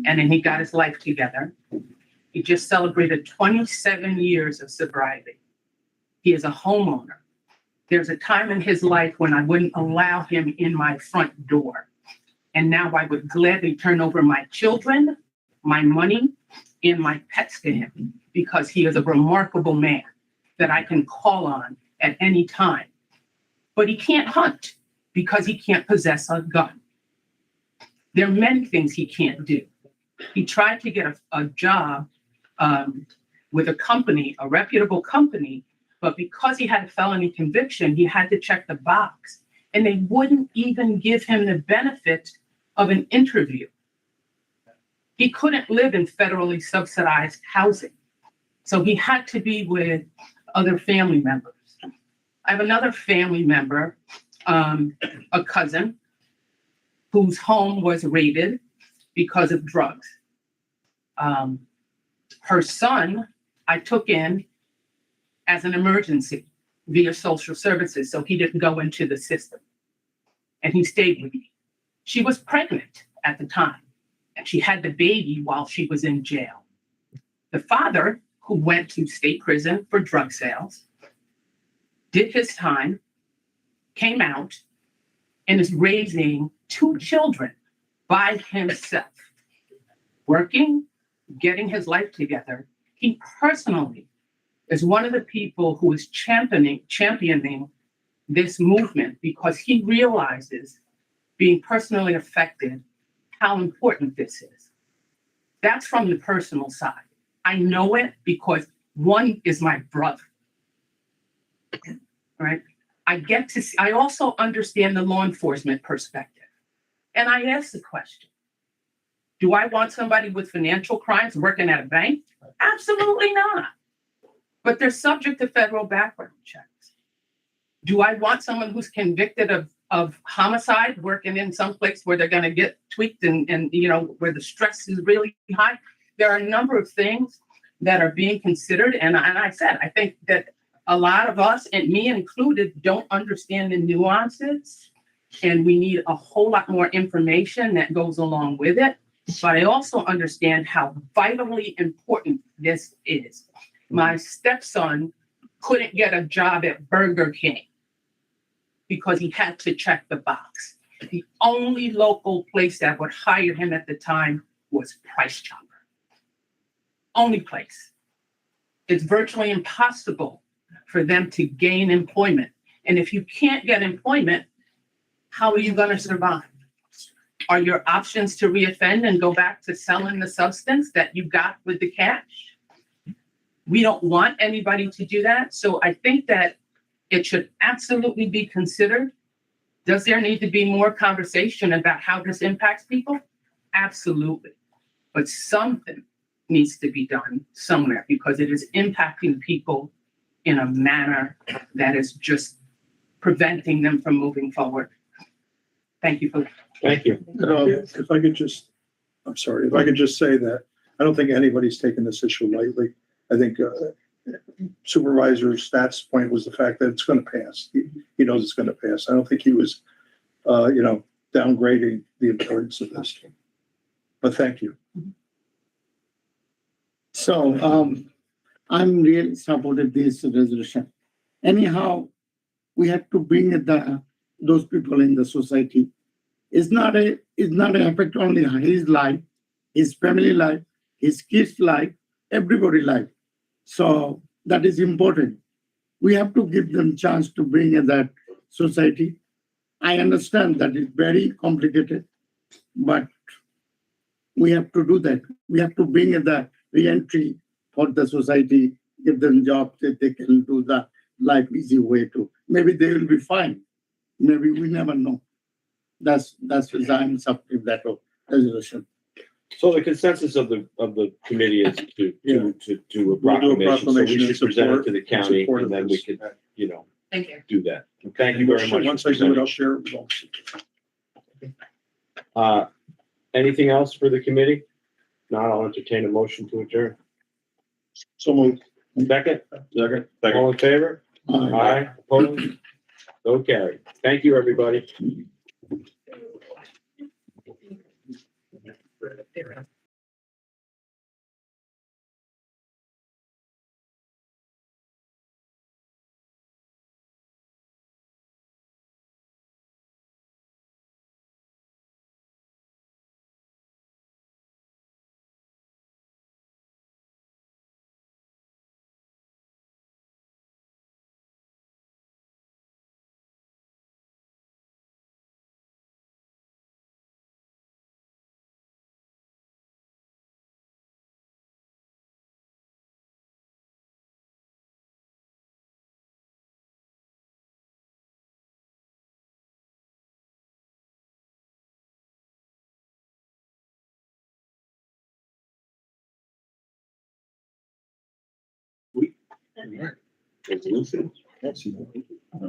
and then he got his life together. He just celebrated 27 years of sobriety. He is a homeowner. There's a time in his life when I wouldn't allow him in my front door. And now I would gladly turn over my children, my money, and my pets to him because he is a remarkable man that I can call on at any time. But he can't hunt because he can't possess a gun. There are many things he can't do. He tried to get a job with a company, a reputable company, but because he had a felony conviction, he had to check the box. And they wouldn't even give him the benefit of an interview. He couldn't live in federally subsidized housing. So he had to be with other family members. I have another family member, a cousin, whose home was raided because of drugs. Her son, I took in as an emergency via social services, so he didn't go into the system. And he stayed with me. She was pregnant at the time, and she had the baby while she was in jail. The father, who went to state prison for drug sales, did his time, came out, and is raising 2 children by himself, working, getting his life together. He personally is one of the people who is championing this movement because he realizes, being personally affected, how important this is. That's from the personal side. I know it because one is my brother, right? I also understand the law enforcement perspective. And I ask the question, do I want somebody with financial crimes working at a bank? Absolutely not. But they're subject to federal background checks. Do I want someone who's convicted of homicide working in some place where they're going to get tweaked and where the stress is really high? There are a number of things that are being considered. And I said, I think that a lot of us, and me included, don't understand the nuances. And we need a whole lot more information that goes along with it. But I also understand how vitally important this is. My stepson couldn't get a job at Burger King because he had to check the box. The only local place that would hire him at the time was Price Chopper. Only place. It's virtually impossible for them to gain employment. And if you can't get employment, how are you going to survive? Are your options to reoffend and go back to selling the substance that you got with the cash? We don't want anybody to do that. So I think that it should absolutely be considered. Does there need to be more conversation about how this impacts people? Absolutely. But something needs to be done somewhere because it is impacting people in a manner that is just preventing them from moving forward. Thank you. Thank you. If I could just say that I don't think anybody's taken this issue lightly. I think Supervisor Stat's point was the fact that it's going to pass. He knows it's going to pass. I don't think he was, downgrading the importance of this. But thank you. So, I'm really supported this resolution. Anyhow, we have to bring those people in the society. It's not an effect only on his life, his family life, his kids' life, everybody's life. So that is important. We have to give them chance to bring in that society. I understand that it's very complicated, but we have to do that. We have to bring in the re-entry for the society, give them jobs that they can do the life easy way too. Maybe they will be fine. Maybe we never know. That's I'm supporting that resolution. So the consensus of the committee is to do a proclamation. So we should present it to the county and then we could, Thank you. do that. Thank you very much. Once I do it, I'll share it with all. Anything else for the committee? Not, I'll entertain a motion to adjourn. So moved. Second, Second. all in favor? Aye, opposed? So carried. Thank you, everybody.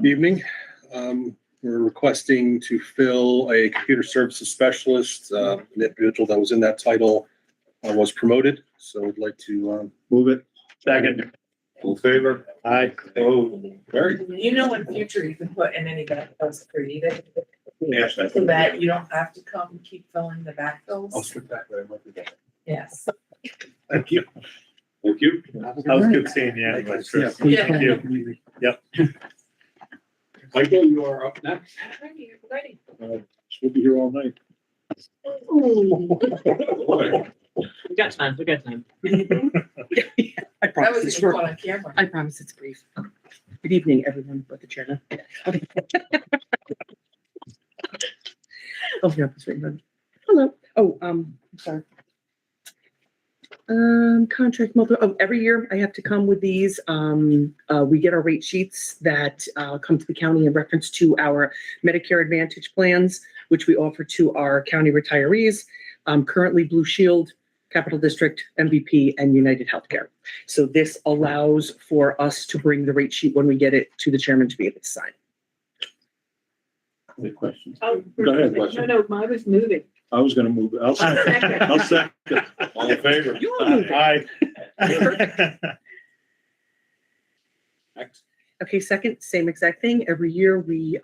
Evening. We're requesting to fill a computer services specialist. An individual that was in that title was promoted, so I'd like to Move it. Second. All in favor? Aye. Oh, very. You know, in future, you can put in any backfills created, Yes. so that you don't have to come and keep filling the backfills. I'll switch back, but I might be back. Yes. Thank you. Thank you. That was good seeing you anyway, Chris. Yeah. Thank you. Yep. Michael, you are up next. We'll be here all night. We got time, we got time. I That promise was it's even short. fun on camera. I promise it's brief. Good evening, everyone, but the chairman. Okay. Oh, yeah, that's right. Hello. Oh, I'm sorry. Contract multi, every year I have to come with these. We get our rate sheets that come to the county in reference to our Medicare Advantage plans, which we offer to our county retirees. Currently Blue Shield, Capital District, MVP, and United Healthcare. So this allows for us to bring the rate sheet when we get it to the chairman to be able to sign. Any questions? Oh, Go ahead. No, mine was moving. I was gonna move it. I'll second. I'll second. All in favor? You are moving. Aye. Next. Okay, second, same exact thing. Every year we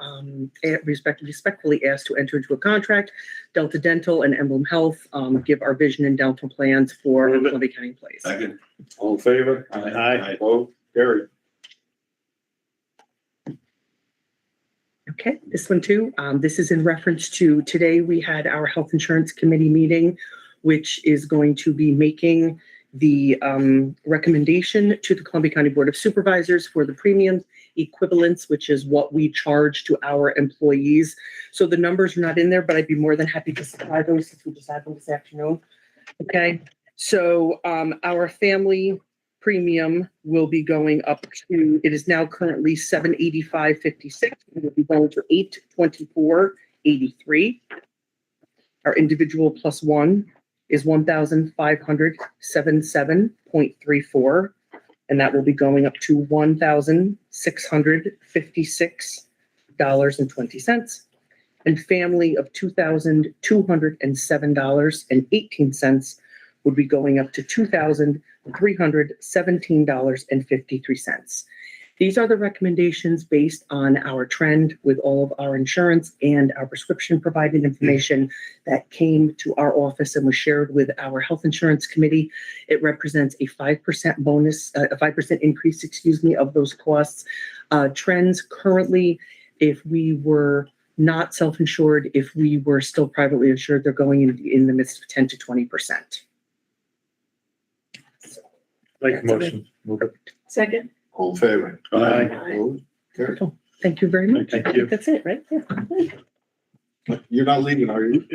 respectfully ask to enter into a contract. Delta Dental and Emblem Health give our vision and dental plans for Move it. Columbia County employees. Second. All in favor? Aye. Oh, carried. Okay, this one too. This is in reference to today we had our health insurance committee meeting, which is going to be making the recommendation to the Columbia County Board of Supervisors for the premium equivalence, which is what we charge to our employees. So the numbers are not in there, but I'd be more than happy to supply those if we just had them this afternoon. Okay, so our family premium will be going up to, it is now currently $785.56. It will be going to $824.83. Our individual plus one is $1,577.34, and that will be going up to $1,656.20. And family of $2,207.18 would be going up to $2,317.53. These are the recommendations based on our trend with all of our insurance and our prescription provided information that came to our office and was shared with our health insurance committee. It represents a 5% bonus, a 5% increase, of those costs. Trends currently, if we were not self-insured, if we were still privately insured, they're going in the midst of 10 to 20%. Make a motion. Move it. Second. All in favor? Aye. Oh, carried. Thank you very much. Thank I you. think that's it, right? Yeah. You're not leaving, are you?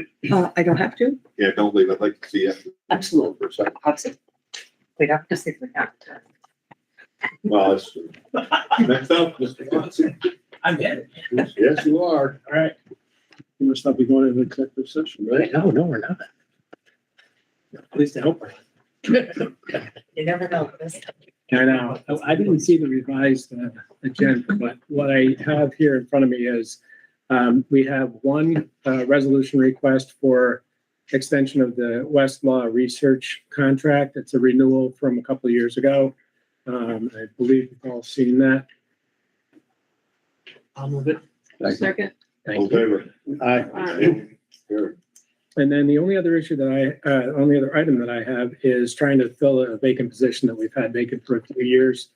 I don't have to. Yeah, don't leave. I'd like to see you. Absolutely. For a second. Absolutely. Wait, I have to sit with that. Well, that's next up, Mr. Watson. I'm in. Yes, you are. All right. You must not be going into executive session, right? No, we're not. Please to help her. You never know. This- I know. I didn't see the revised agenda, but what I have here in front of me is We have one resolution request for extension of the Westlaw research contract. It's a renewal from a couple of years ago. I believe you've all seen that. I'll move it. Second. Thank you. Aye. And then the only other issue that only other item that I have is trying to fill a vacant position that we've had vacant for a few years.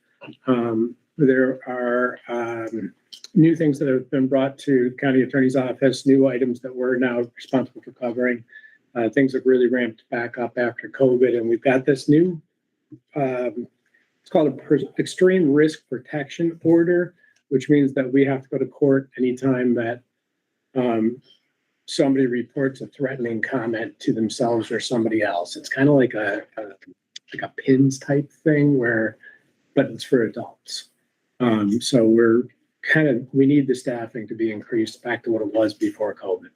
There are new things that have been brought to county attorney's office, new items that we're now responsible for covering. Things have really ramped back up after COVID, and we've got this new, it's called an extreme risk protection order, which means that we have to go to court anytime that somebody reports a threatening comment to themselves or somebody else. It's kind of like a PINS type thing but it's for adults. So we need the staffing to be increased back to what it was before COVID.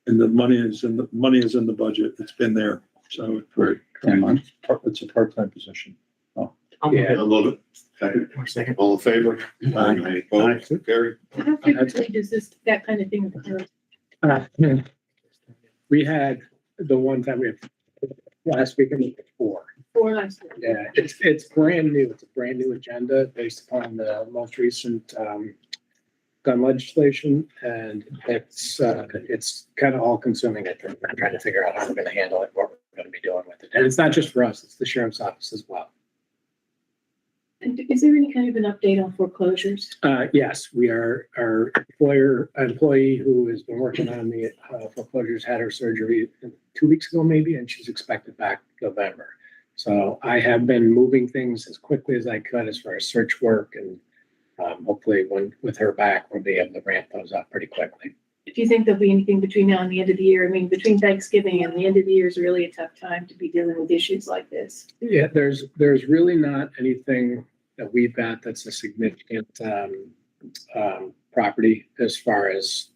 And the money is in the budget. It's been there. So for 10 months. It's a part-time position. Oh, I'll move Yeah. it. I love it. Second. All in favor? Aye. Opposed? Carried. How frequently does that kind of thing occur? We had the one time we had last week and the week before. For last year? Yeah, it's brand new. It's a brand new agenda based upon the most recent gun legislation, and it's kind of all consuming. I think we're trying to figure out how we're going to handle it, what we're going to be doing with it, and it's not just for us; it's the sheriff's office as well. And is there any kind of an update on foreclosures? Yes, we are. Our employee who has been working on the foreclosures had her surgery 2 weeks ago, maybe, and she's expected back November. So I have been moving things as quickly as I could as far as search work, and hopefully, with her back, we'll be able to ramp those up pretty quickly. Do you think there'll be anything between now and the end of the year? I mean, between Thanksgiving and the end of the year is really a tough time to be dealing with issues like this. Yeah, there's really not anything that we've got that's a significant property as far as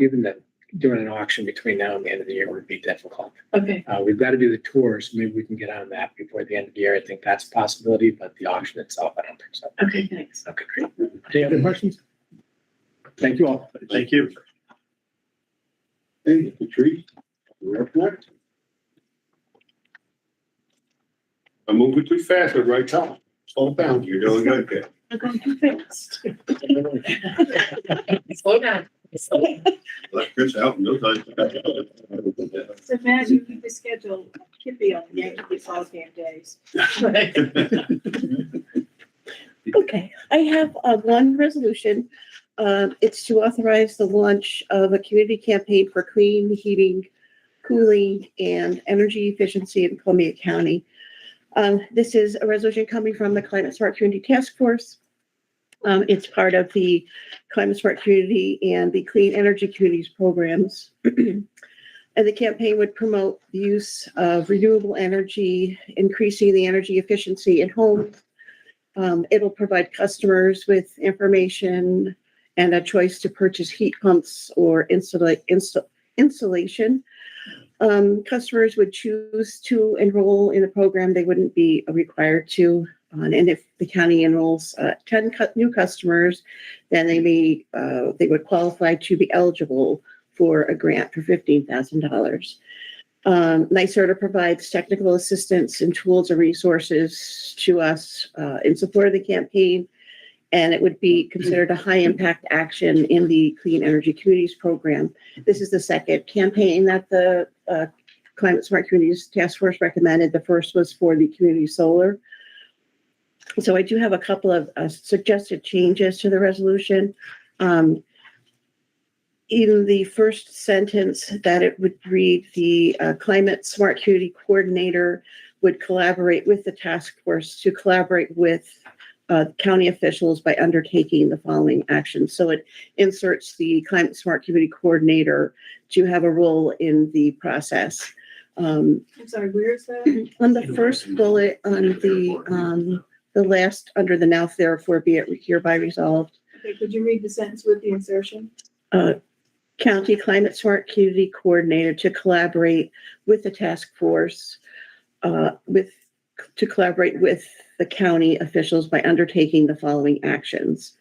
even that doing an auction between now and the end of the year would be difficult. Okay. We've got to do the tours. Maybe we can get on that before the end of the year. I think that's a possibility, but the auction itself, I don't think so. Okay, thanks. Okay, great. Any other questions? Thank you all. Thank you. Hey, Patrice, you're up next. I'm moving too fast at the right time. Slow down. You're doing good, kid. I'm going too fast. Slow down. Let Chris out in no time. So Matt, you keep the schedule, Kippy on the Yankee baseball game days. Okay, I have one resolution. It's to authorize the launch of a community campaign for clean heating, cooling, and energy efficiency in Columbia County. This is a resolution coming from the Climate Smart Community Task Force. It's part of the Climate Smart Community and the Clean Energy Communities programs. And the campaign would promote the use of renewable energy, increasing the energy efficiency in homes. It'll provide customers with information and a choice to purchase heat pumps or insulation. Customers would choose to enroll in the program. They wouldn't be required to. And if the county enrolls 10 new customers, then they would qualify to be eligible for a grant for $15,000. NYSERDA provides technical assistance and tools and resources to us in support of the campaign, and it would be considered a high impact action in the Clean Energy Communities program. This is the second campaign that the Climate Smart Communities Task Force recommended. The first was for the community solar. So I do have a couple of suggested changes to the resolution. In the first sentence, that it would read, the Climate Smart Community Coordinator would collaborate with the task force to collaborate with county officials by undertaking the following actions. So it inserts the Climate Smart Community Coordinator to have a role in the process. I'm sorry, where is that? On the first bullet, on the last, under the now therefore be it hereby resolved. Okay, could you read the sentence with the insertion? County Climate Smart Community Coordinator to collaborate with the task force, to collaborate with the county officials by undertaking the following actions.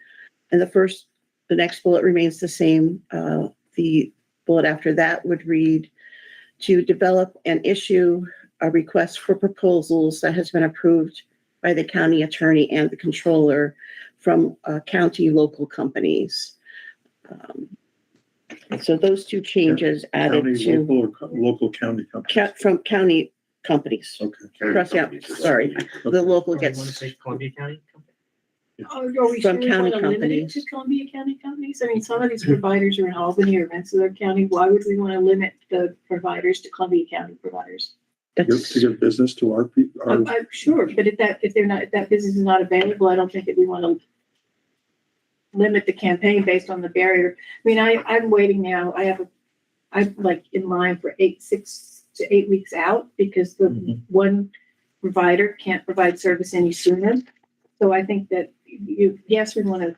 And the first the next bullet remains the same. The bullet after that would read, to develop and issue a request for proposals that has been approved by the county attorney and the controller from county local companies. So those two changes added County, to local, or local county company. from county companies. Okay. Cross out, sorry, the local Or you want to gets say Columbia County? Are we sure From we county want to limit it companies. to Columbia County companies? I mean, some of these providers are in Albany or Rensselaer County. Why would we want to limit the providers to Columbia County providers? To give business to our people. I'm sure, but if that business is not available, I don't think that we want to limit the campaign based on the barrier. I mean, I'm waiting now. I'm like in line for 6 to 8 weeks out because the one provider can't provide service any sooner. So I think that yes, we want to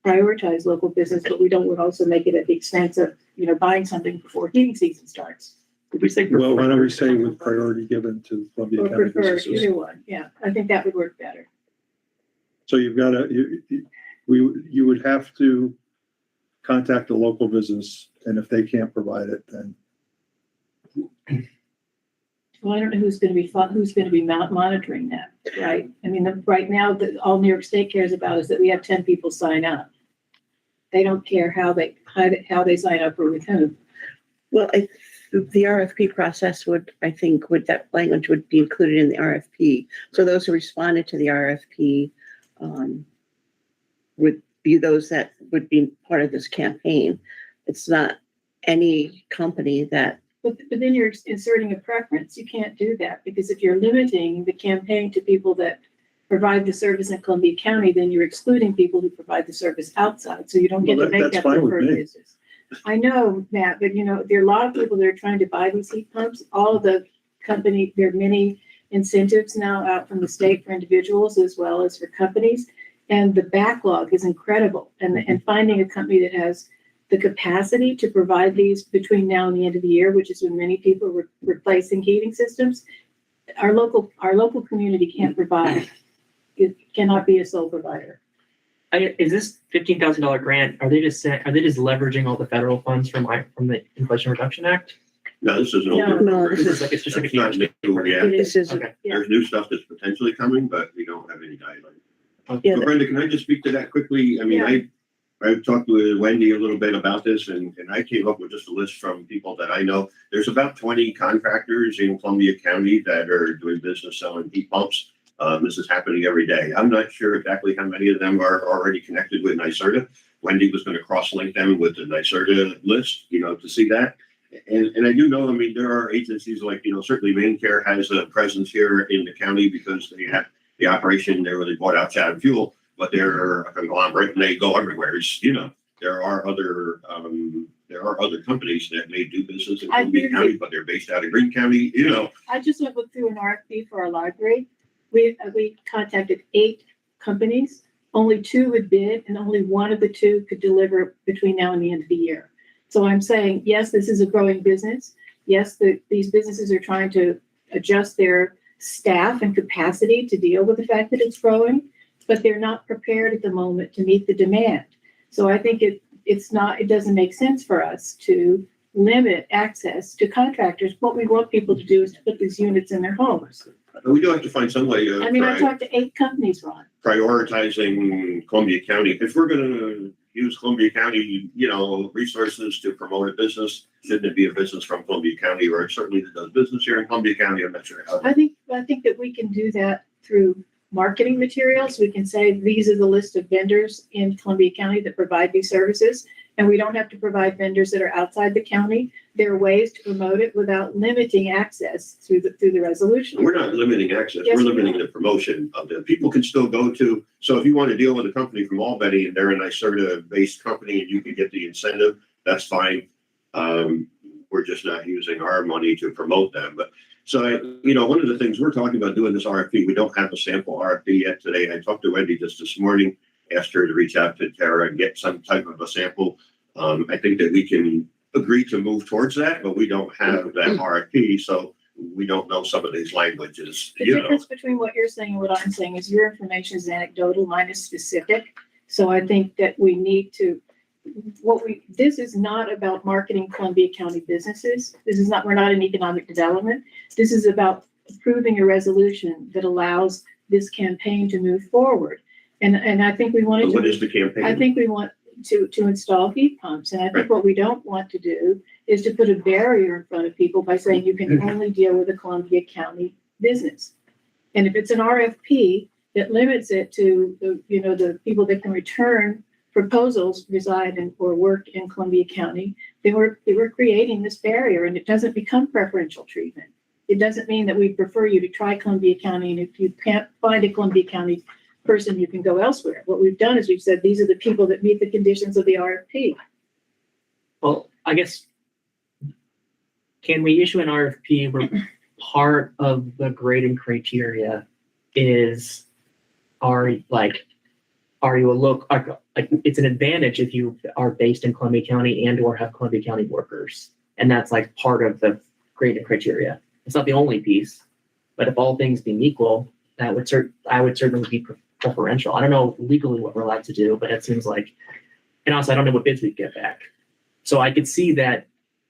prioritize local business, but we don't want to also make it at the expense of, buying something before heating season starts. Did we say? Well, why don't we say with priority given to Columbia Or County prefer businesses? either one. Yeah, I think that would work better. So you've got to, you would have to contact the local business, and if they can't provide it, then Well, I don't know who's going to be monitoring that, right? I mean, right now, all New York State cares about is that we have 10 people sign up. They don't care how they sign up or with whom. Well, the RFP process that language would be included in the RFP. So those who responded to the RFP would be those that would be part of this campaign. It's not any company that. But then you're inserting a preference. You can't do that because if you're limiting the campaign to people that provide the service in Columbia County, then you're excluding people who provide the service outside. So you don't get to make that preferred business. I know, Matt, but there are a lot of people that are trying to buy these heat pumps. All of the company, there are many incentives now out from the state for individuals as well as for companies. And the backlog is incredible. And finding a company that has the capacity to provide these between now and the end of the year, which is when many people are replacing heating systems, our local community can't provide. It cannot be a sole provider. Is this $15,000 grant? Are they just leveraging all the federal funds from the Inflation Reduction Act? No, this isn't. No, This is like a specific. It's not new yet. This is, Okay. There's new stuff that's potentially coming, but we don't have any guidelines. yeah, So Brenda, can I just speak to that quickly? I mean, I've talked with Wendy a little bit about this and I came up with just a list from people that I know. There's about 20 contractors in Columbia County that are doing business selling heat pumps. This is happening every day. I'm not sure exactly how many of them are already connected with NYSERDA. Wendy was going to cross-link them with the NYSERDA list, to see that. And I do know, I mean, there are agencies like, certainly Main Care has a presence here in the county because they have the operation there where they bought out Chatham Fuel, but they're a conglomerate and they go everywhere. There are other companies that may do business in Columbia County, but they're based out of Greene County, I just went through an RFP for our library. We contacted 8 companies. Only 2 would bid, and only one of the 2 could deliver between now and the end of the year. So I'm saying, yes, this is a growing business. Yes, these businesses are trying to adjust their staff and capacity to deal with the fact that it's growing, but they're not prepared at the moment to meet the demand. So I think it doesn't make sense for us to limit access to contractors. What we want people to do is to put these units in their homes. But we do have to find some way of I talked to 8 companies, Ron. prioritizing Columbia County. If we're going to use Columbia County, resources to promote a business, shouldn't it be a business from Columbia County or certainly that does business here in Columbia County? I'm not sure how. I think that we can do that through marketing materials. We can say these are the list of vendors in Columbia County that provide these services. And we don't have to provide vendors that are outside the county. There are ways to promote it without limiting access through the resolution. We're not limiting access. Yes, We're we limiting are. the promotion of the people can still go to. So if you want to deal with a company from Albany and they're a NYSERDA based company and you can get the incentive, that's fine. We're just not using our money to promote them. But so, one of the things we're talking about doing this RFP, we don't have a sample RFP yet today. I talked to Wendy just this morning, asked her to reach out to Tara and get some type of a sample. I think that we can agree to move towards that, but we don't have that RFP, so we don't know some of these languages. The difference between what you're saying and what I'm saying is your information is anecdotal, mine is specific. So I think that we need to this is not about marketing Columbia County businesses. We're not in economic development. This is about approving a resolution that allows this campaign to move forward. And I think we wanted But what to, is the campaign? I think we want to install heat pumps. And I think what we don't want to do is to put a barrier in front of people by saying you can only deal with a Columbia County business. And if it's an RFP that limits it to the people that can return proposals reside in or work in Columbia County, they were creating this barrier, and it doesn't become preferential treatment. It doesn't mean that we prefer you to try Columbia County, and if you can't find a Columbia County person, you can go elsewhere. What we've done is we've said these are the people that meet the conditions of the RFP. Well, I guess, can we issue an RFP where part of the grading criteria is, are you it's an advantage if you are based in Columbia County and or have Columbia County workers. And that's like part of the grading criteria. It's not the only piece, but if all things being equal, I would certainly be preferential. I don't know legally what we're allowed to do, but it seems like, and also I don't know what bids we get back. So I could see that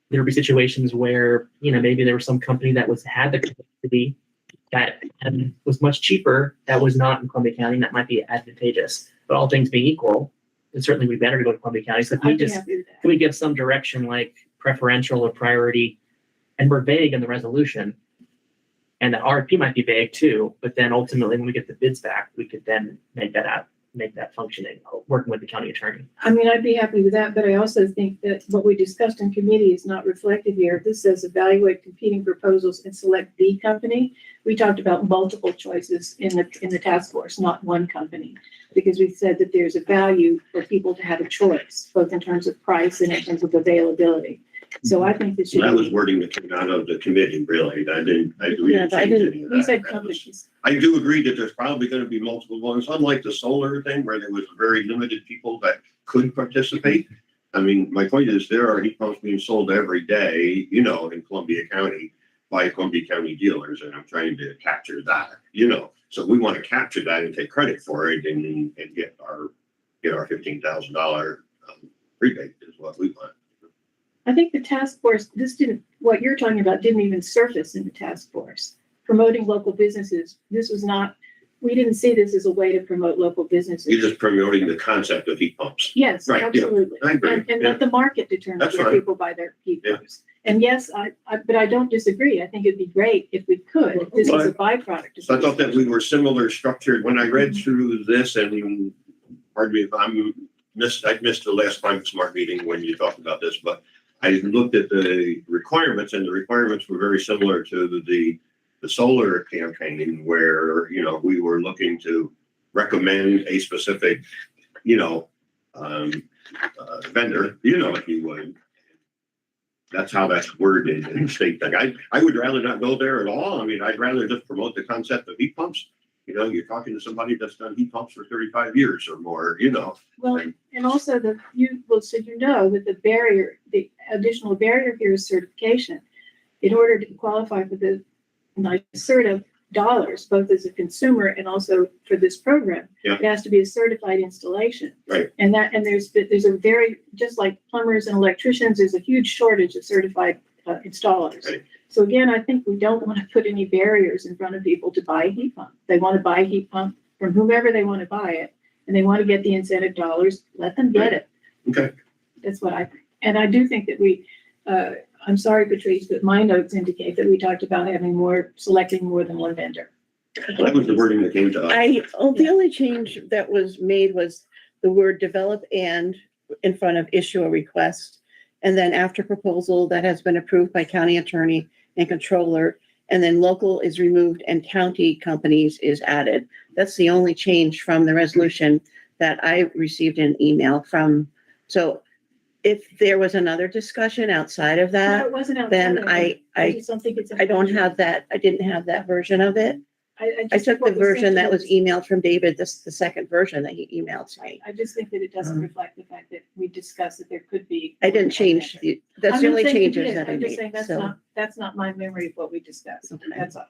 there would be situations where, maybe there was some company that had the capacity that was much cheaper, that was not in Columbia County, and that might be advantageous. But all things being equal, it certainly would be better to go to Columbia County. So can we give some direction like preferential or priority? And we're vague in the resolution. And the RFP might be vague too, but then ultimately when we get the bids back, we could then make that functioning, working with the county attorney. I mean, I'd be happy with that, but I also think that what we discussed in committee is not reflected here. This says evaluate competing proposals and select the company. We talked about multiple choices in the task force, not one company, because we said that there's a value for people to have a choice, both in terms of price and in terms of availability. So I think this should. That was wording that came out of the committee, really. I didn't change any of that. We said companies. I do agree that there's probably going to be multiple ones, unlike the solar thing where there was very limited people that could participate. I mean, my point is there are heat pumps being sold every day, in Columbia County by Columbia County dealers, and I'm trying to capture that, So we want to capture that and take credit for it and get our $15,000 rebate is what we want. I think the task force, what you're talking about didn't even surface in the task force. Promoting local businesses, we didn't see this as a way to promote local businesses. You're just promoting the concept of heat pumps. Yes, Right, absolutely. yeah, I agree. And let the market determine That's where fine. people buy their heat pumps. And yes, but I don't disagree. I think it'd be great if we could. This is a byproduct. So I thought that we were similar structured when I read through this, and pardon me if I missed the last Climate Smart meeting when you talked about this, but I looked at the requirements, and the requirements were very similar to the solar campaign where, we were looking to recommend a specific, vendor, if you would. That's how that's worded in the state thing. I would rather not go there at all. I mean, I'd rather just promote the concept of heat pumps. You're talking to somebody that's done heat pumps for 35 years or more, Well, and also that the additional barrier here is certification. In order to qualify for the NYSERDA dollars, both as a consumer and also for this program, it has to be a certified installation. Right. And there's a very, just like plumbers and electricians, there's a huge shortage of certified installers. Right. So again, I think we don't want to put any barriers in front of people to buy a heat pump. They want to buy a heat pump from whomever they want to buy it, and they want to get the incentive dollars, let them get it. Okay. That's what I think. And I do think that I'm sorry, Patrice, but my notes indicate that we talked about selecting more than one vendor. That was the wording that came to us. The only change that was made was the word develop and in front of issue a request. And then after proposal that has been approved by county attorney and controller, and then local is removed and county companies is added. That's the only change from the resolution that I received an email from. So if there was another discussion outside of that, No, it wasn't outside then of it. I just don't think it's. don't have that. I didn't have that version of it. I I just took think the what version that was sent emailed from David, the second version that he emailed to me. I just think that it doesn't reflect the fact that we discussed that there could be. I didn't change, that's I'm the not only saying you changes did. that I I'm just saying made, so. that's not my memory of what we discussed. That's all.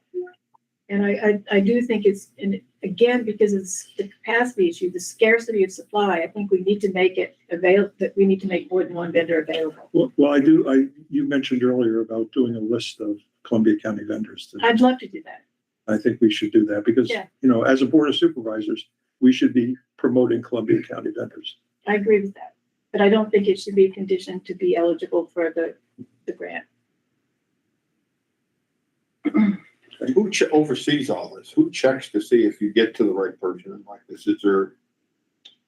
And I do think it's, and again, because it's the capacity issue, the scarcity of supply, I think we need to make it available, that we need to make more than one vendor available. Well, you mentioned earlier about doing a list of Columbia County vendors. I'd love to do that. I think we should do that because, Yeah. as a board of supervisors, we should be promoting Columbia County vendors. I agree with that. But I don't think it should be a condition to be eligible for the grant. Who oversees all this? Who checks to see if you get to the right person like this? Is there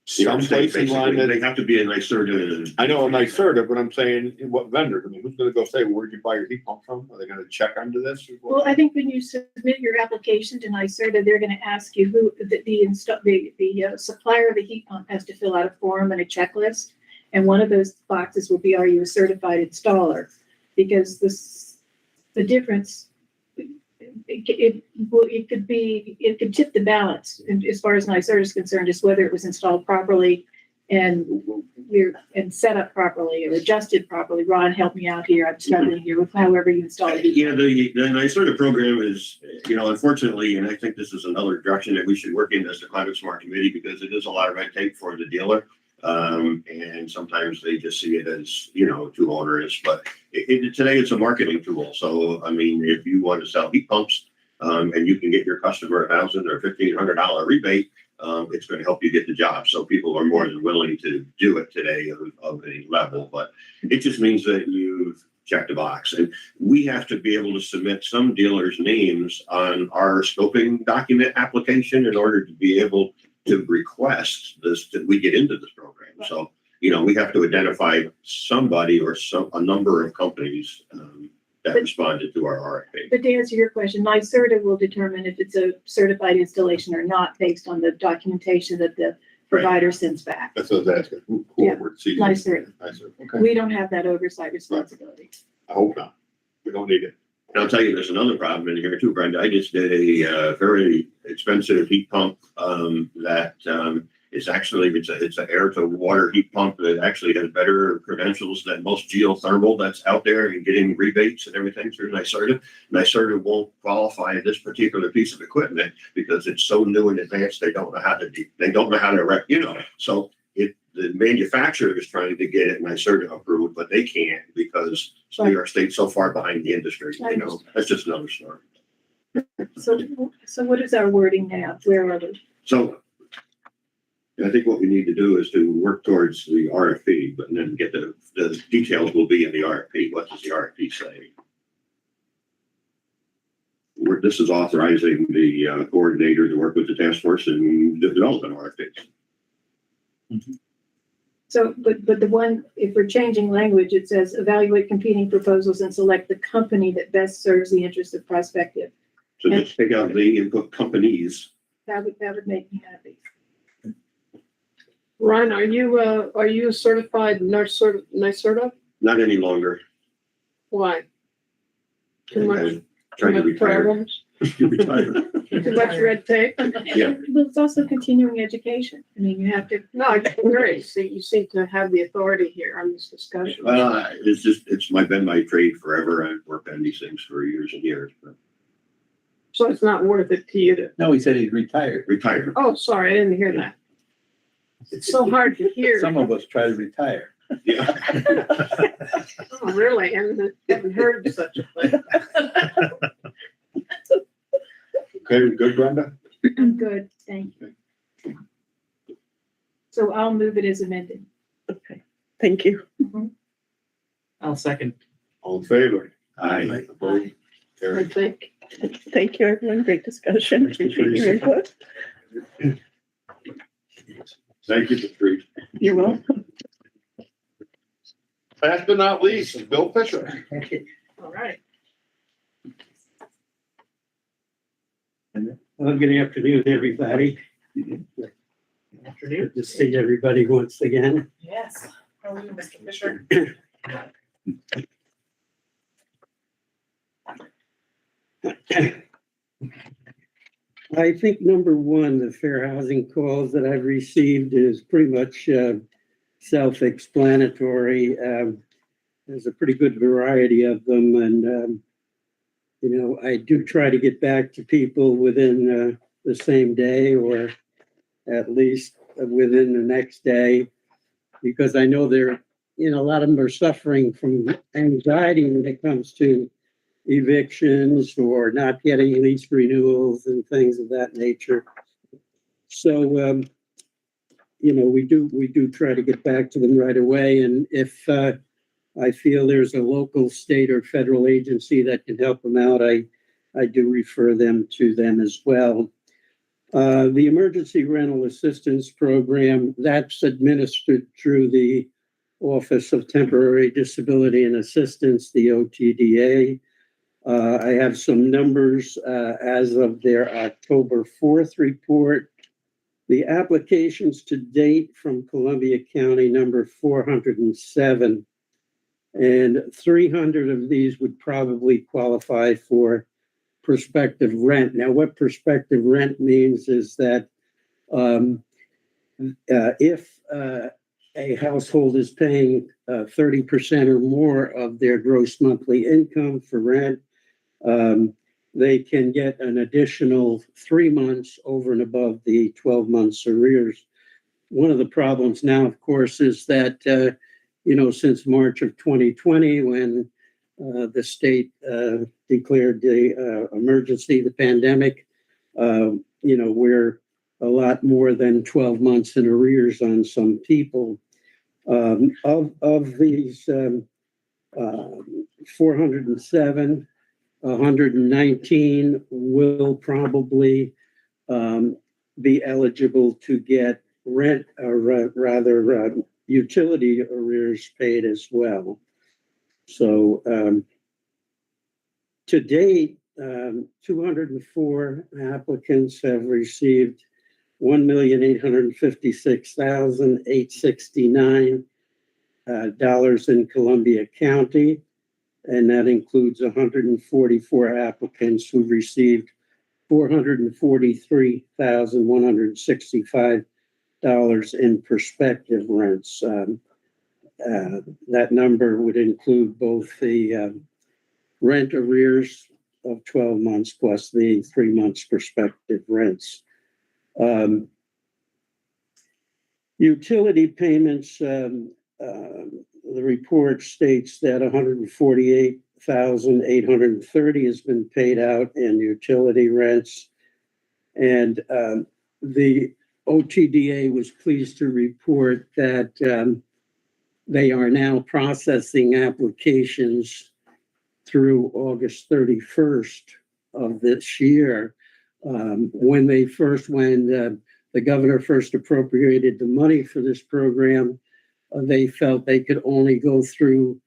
some place in line that They have to be a NYSERDA. I know a NYSERDA, but I'm saying what vendor? I mean, who's gonna go say, where'd you buy your heat pump from? Are they gonna check under this? Well, I think when you submit your application to NYSERDA, they're going to ask you who the supplier of the heat pump has to fill out a form and a checklist. And one of those boxes will be, are you a certified installer? Because the difference, it could tip the balance as far as NYSERDA is concerned, just whether it was installed properly and set up properly or adjusted properly. Ron, help me out here. I'm struggling here with however you install it. Yeah, the NYSERDA program is, unfortunately, and I think this is another direction that we should work in as the Climate Smart Committee, because it is a lot of red tape for the dealer. And sometimes they just see it as, too onerous, but today it's a marketing tool. So, I mean, if you want to sell heat pumps, and you can get your customer $1,000 or $1,500 rebate, it's going to help you get the job. So people are more than willing to do it today of a level, but it just means that you've checked a box. And we have to be able to submit some dealers' names on our scoping document application in order to be able to request this, that we get into this program. So, we have to identify somebody or a number of companies that responded to our RFP. But to answer your question, NYSERDA will determine if it's a certified installation or not based on the documentation that the provider sends back. That's what I was asking. Who Yeah, oversees it? NYSERDA. Okay. We don't have that oversight responsibility. I hope not. We don't need it. And I'll tell you, there's another problem in here too, Brenda. I just did a very expensive heat pump that is actually, it's an air to water heat pump that actually has better credentials than most geothermal that's out there and getting rebates and everything through NYSERDA. NYSERDA won't qualify this particular piece of equipment because it's so new and advanced. They don't know how to, so the manufacturer is trying to get it NYSERDA approved, but they can't because New York State's so far behind the industry. That's just another story. So what is our wording now? Where are we? So I think what we need to do is to work towards the RFP, but then get the details will be in the RFP. What does the RFP say? This is authorizing the coordinator to work with the task force and develop an RFP. So, but the one, if we're changing language, it says evaluate competing proposals and select the company that best serves the interest of prospective. So just take out the input companies. That would make me happy. Ron, are you a certified NYSERDA? Not any longer. Why? Too much, I'm trying to retire. problems? You retire. Too much red tape? Yeah. But it's also continuing education. I mean, you have to. No, I agree. See, you seem to have the authority here on this discussion. Well, it's been my trade forever. I've worked on these things for years and years. But So it's not worth it to you to, No, he said he's retired. retired. oh, sorry, I didn't hear that. It's so hard to hear. Some of us try to retire. Yeah. Oh, really? Haven't heard such a thing. Okay, good, Brenda? I'm good, thank you. So I'll move it as amended. Okay, thank you. I'll second. All in favor? Aye. Opposed? I Carried. think. Thank you, everyone. Great discussion. Appreciate your input. Thank you, Patrice. You're welcome. Last but not least, Bill Fisher. All right. Well, good afternoon, everybody. Afternoon. Good to see everybody once again. Yes. How are you, Mr. Fisher? I think number one, the fair housing calls that I've received is pretty much self-explanatory. There's a pretty good variety of them, and I do try to get back to people within the same day or at least within the next day, because I know a lot of them are suffering from anxiety when it comes to evictions or not getting lease renewals and things of that nature. So, we do try to get back to them right away. And if I feel there's a local, state, or federal agency that can help them out, I do refer them to them as well. The Emergency Rental Assistance Program, that's administered through the Office of Temporary Disability and Assistance, the OTDA. I have some numbers as of their October 4th report. The applications to date from Columbia County number 407, and 300 of these would probably qualify for prospective rent. Now, what prospective rent means is that if a household is paying 30% or more of their gross monthly income for rent, they can get an additional 3 months over and above the 12 months arrears. One of the problems now, of course, is that, since March of 2020, when the state declared the emergency, the pandemic, we're a lot more than 12 months in arrears on some people. Of these 407, 119 will probably be eligible to get rent, or rather utility arrears paid as well. So to date, 204 applicants have received $1,856,869 in Columbia County. And that includes 144 applicants who received $443,165 in prospective rents. That number would include both the rent arrears of 12 months plus the 3 months prospective rents. Utility payments, the report states that 148,830 has been paid out in utility rents. And the OTDA was pleased to report that they are now processing applications through August 31st of this year. When the governor first appropriated the money for this program, they felt they could only go through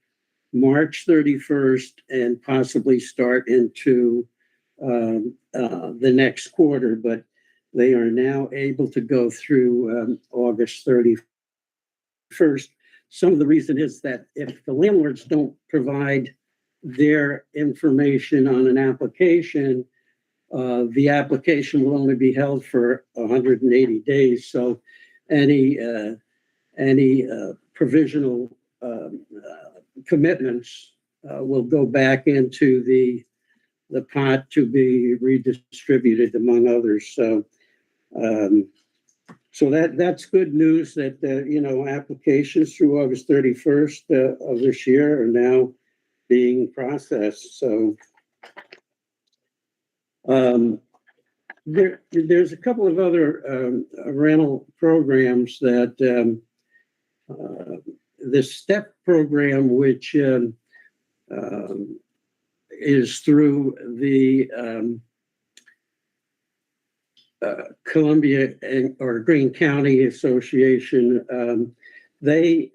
March 31st and possibly start into the next quarter, but they are now able to go through August 31st. Some of the reason is that if the landlords don't provide their information on an application, the application will only be held for 180 days. So any provisional commitments will go back into the pot to be redistributed among others. So that's good news that applications through August 31st of this year are now being processed. So there's a couple of other rental programs that the STEP program, which is through the Columbia or Greene County Association, they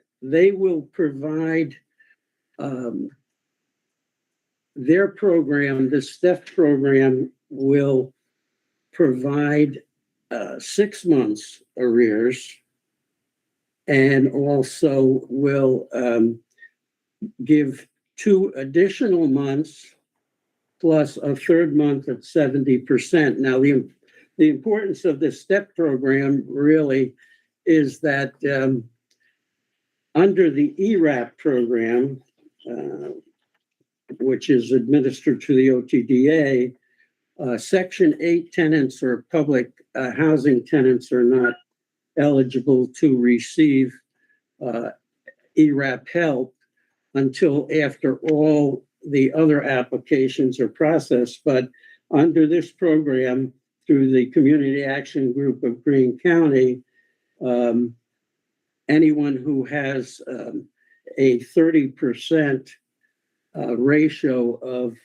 will provide their program. The STEP program will provide 6 months arrears, and also will give 2 additional months plus a third month at 70%. Now, the importance of this STEP program really is that under the ERAP program, which is administered to the OTDA, Section 8 tenants or public housing tenants are not eligible to receive ERAP help until after all the other applications are processed. But under this program, through the Community Action Group of Greene County, anyone who has a 30% ratio of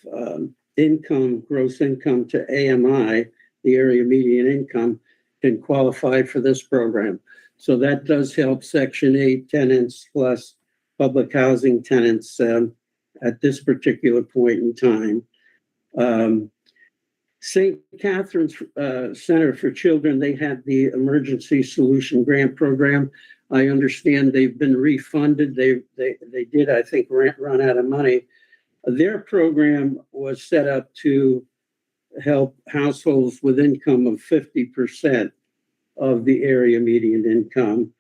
income, gross income to AMI, the area median income, can qualify for this program. So that does help Section 8 tenants plus public housing tenants at this particular point in time. St. Catherine's Center for Children, they had the Emergency Solution Grant Program. I understand they've been refunded. They did, I think, run out of money. Their program was set up to help households with income of 50% of the area median income.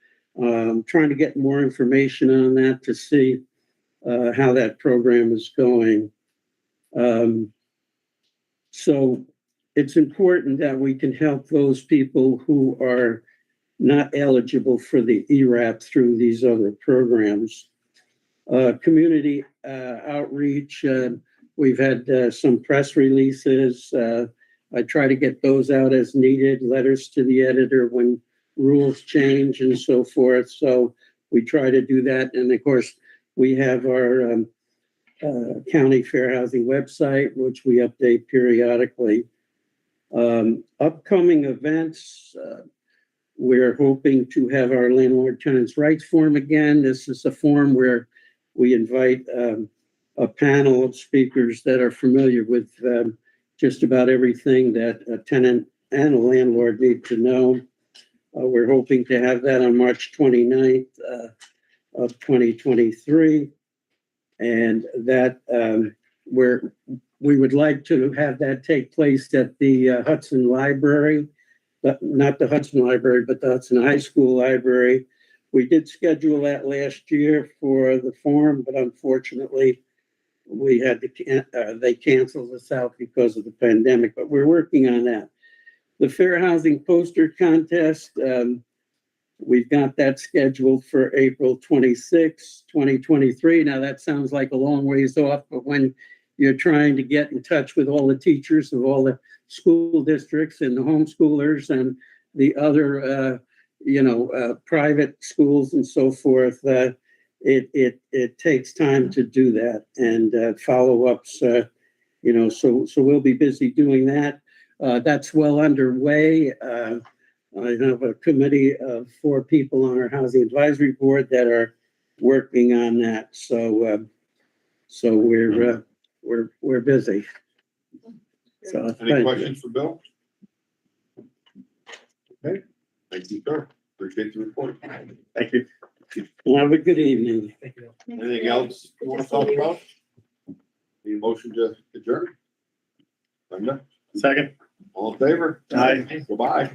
Trying to get more information on that to see how that program is going. So it's important that we can help those people who are not eligible for the ERAP through these other programs. Community outreach, we've had some press releases. I try to get those out as needed, letters to the editor when rules change and so forth. So we try to do that. And of course, we have our county fair housing website, which we update periodically. Upcoming events, we're hoping to have our landlord tenants rights forum again. This is a forum where we invite a panel of speakers that are familiar with just about everything that a tenant and a landlord need to know. We're hoping to have that on March 29th of 2023. And that we would like to have that take place at the Hudson Library, but not the Hudson Library, but the Hudson High School Library. We did schedule that last year for the forum, but unfortunately, we had to they canceled us out because of the pandemic. But we're working on that. The Fair Housing Poster Contest, we've got that scheduled for April 26, 2023. Now that sounds like a long ways off, but when you're trying to get in touch with all the teachers of all the school districts and the homeschoolers and the other, private schools and so forth, it takes time to do that and follow-ups, so we'll be busy doing that. That's well underway. I have a committee of 4 people on our housing advisory board that are working on that. So we're busy. So Any questions for Bill? Okay, thank you, sir. Appreciate the report. Thank you. Have a good evening. Thank you. Anything else you want to talk about? Any motion to adjourn? Brenda? Second. All in favor? Aye. Goodbye.